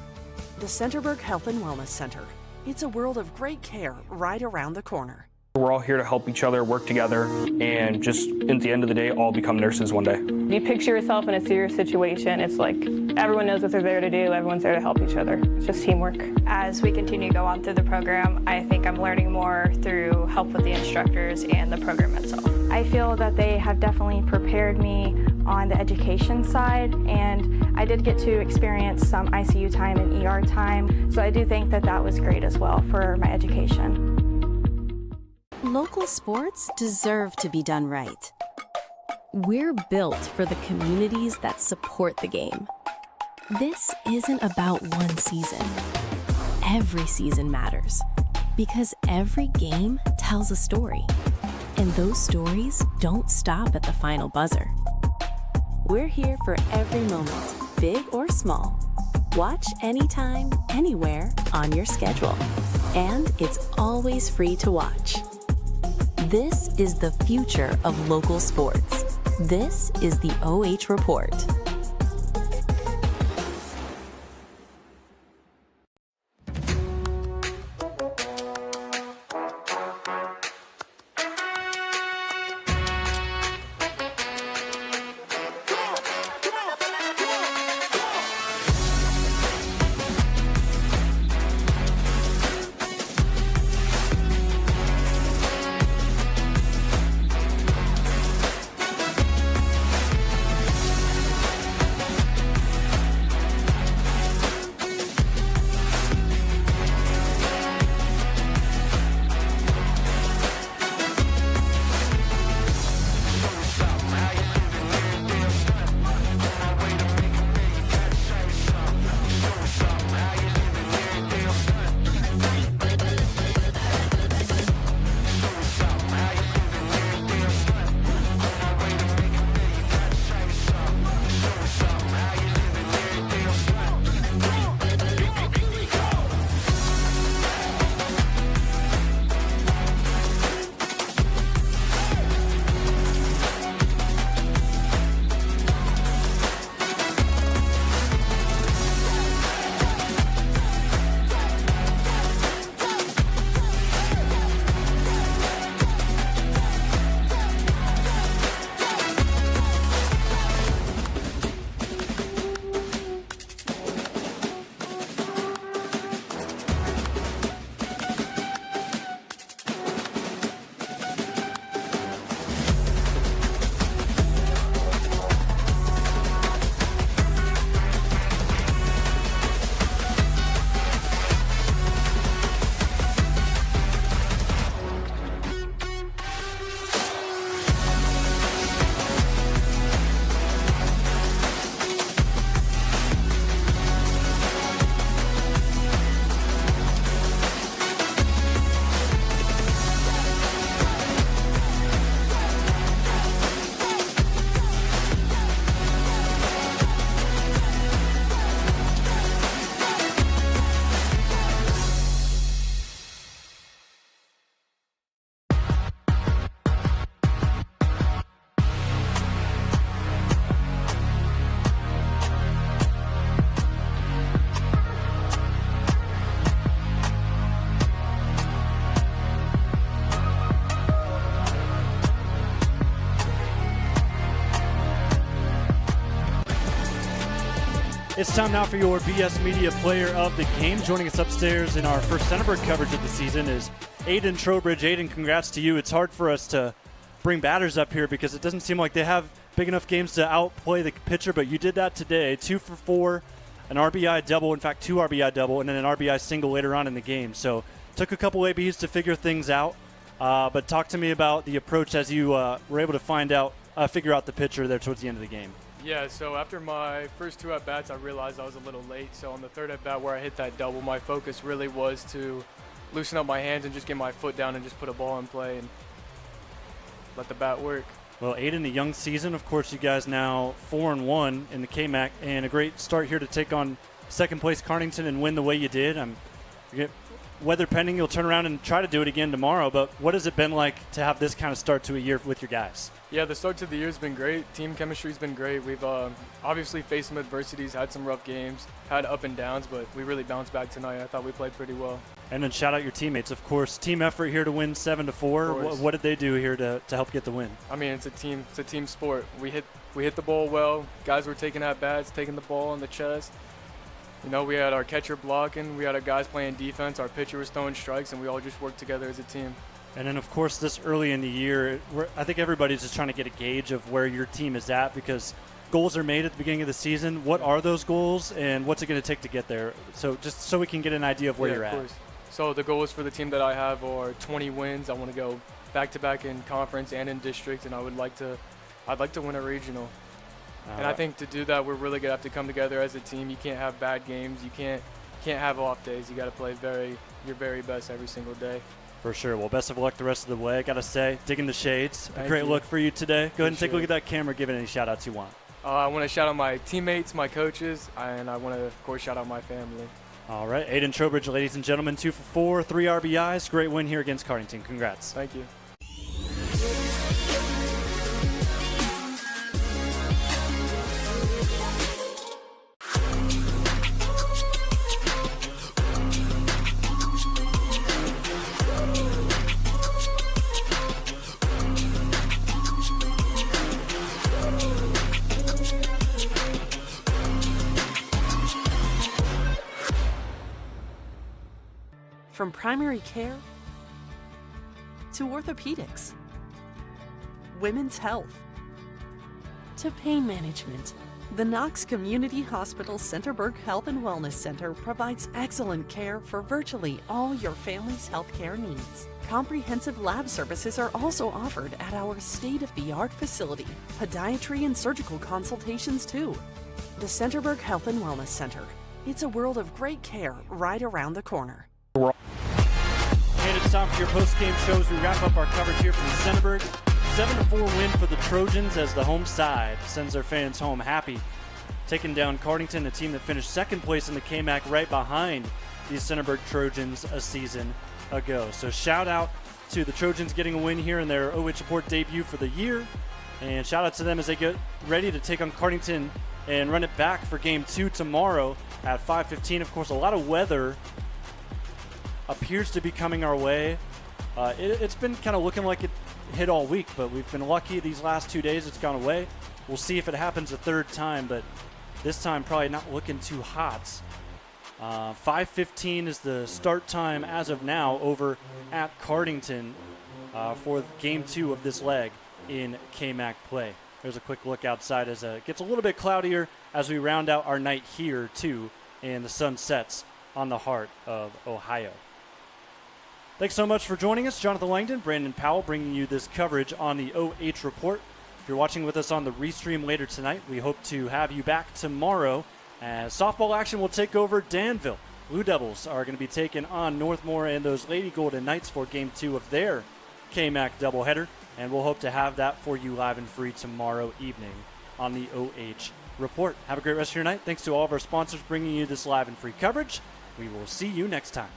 The Centerburg Health and Wellness Center. It's a world of great care right around the corner. We're all here to help each other, work together, and just at the end of the day, all become nurses one day. You picture yourself in a serious situation, it's like everyone knows what they're there to do, everyone's there to help each other. It's just teamwork. As we continue to go on through the program, I think I'm learning more through help with the instructors and the program itself. I feel that they have definitely prepared me on the education side, and I did get to experience some ICU time and ER time, so I do think that that was great as well for my education. Local sports deserve to be done right. We're built for the communities that support the game. This isn't about one season. Every season matters because every game tells a story, and those stories don't stop at the final buzzer. We're here for every moment, big or small. Watch anytime, anywhere on your schedule, and it's always free to watch. This is the future of local sports. This is the OH Report. It's time now for your BS Media Player of the Game. Joining us upstairs in our first Centerburg coverage of the season is Aiden Trowbridge. Aiden, congrats to you. It's hard for us to bring batters up here because it doesn't seem like they have big enough games to outplay the pitcher, but you did that today. 2 for 4, an RBI double, in fact 2 RBI double, and then an RBI single later on in the game. So took a couple ABs to figure things out, but talk to me about the approach as you were able to figure out the pitcher there towards the end of the game. Yeah, so after my first 2 at-bats, I realized I was a little late. So on the 3rd at-bat where I hit that double, my focus really was to loosen up my hands and just get my foot down and just put a ball in play and let the bat work. Well, Aiden, a young season. Of course, you guys now 4-1 in the KMAC, and a great start here to take on second place Cardington and win the way you did. Weather pending, you'll turn around and try to do it again tomorrow, but what has it been like to have this kind of start to a year with your guys? Yeah, the start to the year has been great. Team chemistry's been great. We've obviously faced some adversities, had some rough games, had up and downs, but we really bounced back tonight. I thought we played pretty well. And then shout out your teammates, of course. Team effort here to win 7-4. What did they do here to help get the win? I mean, it's a team sport. We hit the ball well. Guys were taking at bats, taking the ball in the chest. You know, we had our catcher blocking, we had our guys playing defense, our pitcher was throwing strikes, and we all just worked together as a team. And then, of course, this early in the year, I think everybody's just trying to get a gauge of where your team is at because goals are made at the beginning of the season. What are those goals, and what's it going to take to get there? So just so we can get an idea of where you're at. Of course. So the goals for the team that I have are 20 wins. I want to go back-to-back in conference and in district, and I'd like to win a regional. And I think to do that, we're really going to have to come together as a team. You can't have bad games. You can't have off days. You got to play your very best every single day. For sure. Well, best of luck the rest of the way. I got to say, digging the shades. Thank a great you. look for you today. Go ahead and take a look at that camera. Give it any shout-outs you want. I want to shout out my teammates, my coaches, and I want to, of course, shout out my family. All right. Aiden Trowbridge, ladies and gentlemen, 2 for 4, 3 RBIs. Great win here against Cardington. Congrats. Thank you. From primary care to orthopedics, women's health to pain management, the Knox Community Hospital Centerburg Health and Wellness Center provides excellent care for virtually all your family's healthcare needs. Comprehensive lab services are also offered at our state-of-the-art facility. Podiatry and surgical consultations too. The Centerburg Health and Wellness Center. It's a world of great care right around the corner. And it's time for your post-game shows. We wrap up our coverage here from Centerburg. 7-4 win for the Trojans as the home side sends their fans home happy. Taking down Cardington, a team that finished second place in the KMAC right behind the Centerburg Trojans a season ago. So shout out to the Trojans getting a win here in their OH.REPORT debut for the year. And shout out to them as they get ready to take on Cardington and run it back for Game 2 tomorrow at 5:15. Of course, a lot of weather appears to be coming our way. It's been kind of looking like it hit all week, but we've been lucky these last 2 days it's gone away. We'll see if it happens a third time, but this time probably not looking too hot. 5:15 is the start time as of now over at Cardington for Game 2 of this leg in KMAC play. There's a quick look outside as it gets a little bit cloudier as we round out our night here too, and the sun sets on the heart of Ohio. Thanks so much for joining us. Jonathan Langdon, Brandon Powell bringing you this coverage on the OH Report. If you're watching with us on the RESTREAM later tonight, we hope to have you back tomorrow as softball action will take over Danville. Blue Devils are going to be taking on Northmore and those Lady Golden Knights for Game 2 of their KMAC doubleheader, and we'll hope to have that for you live and free tomorrow evening on the OH Report. Have a great rest of your night. Thanks to all of our sponsors bringing you this live and free coverage. We will see you next time.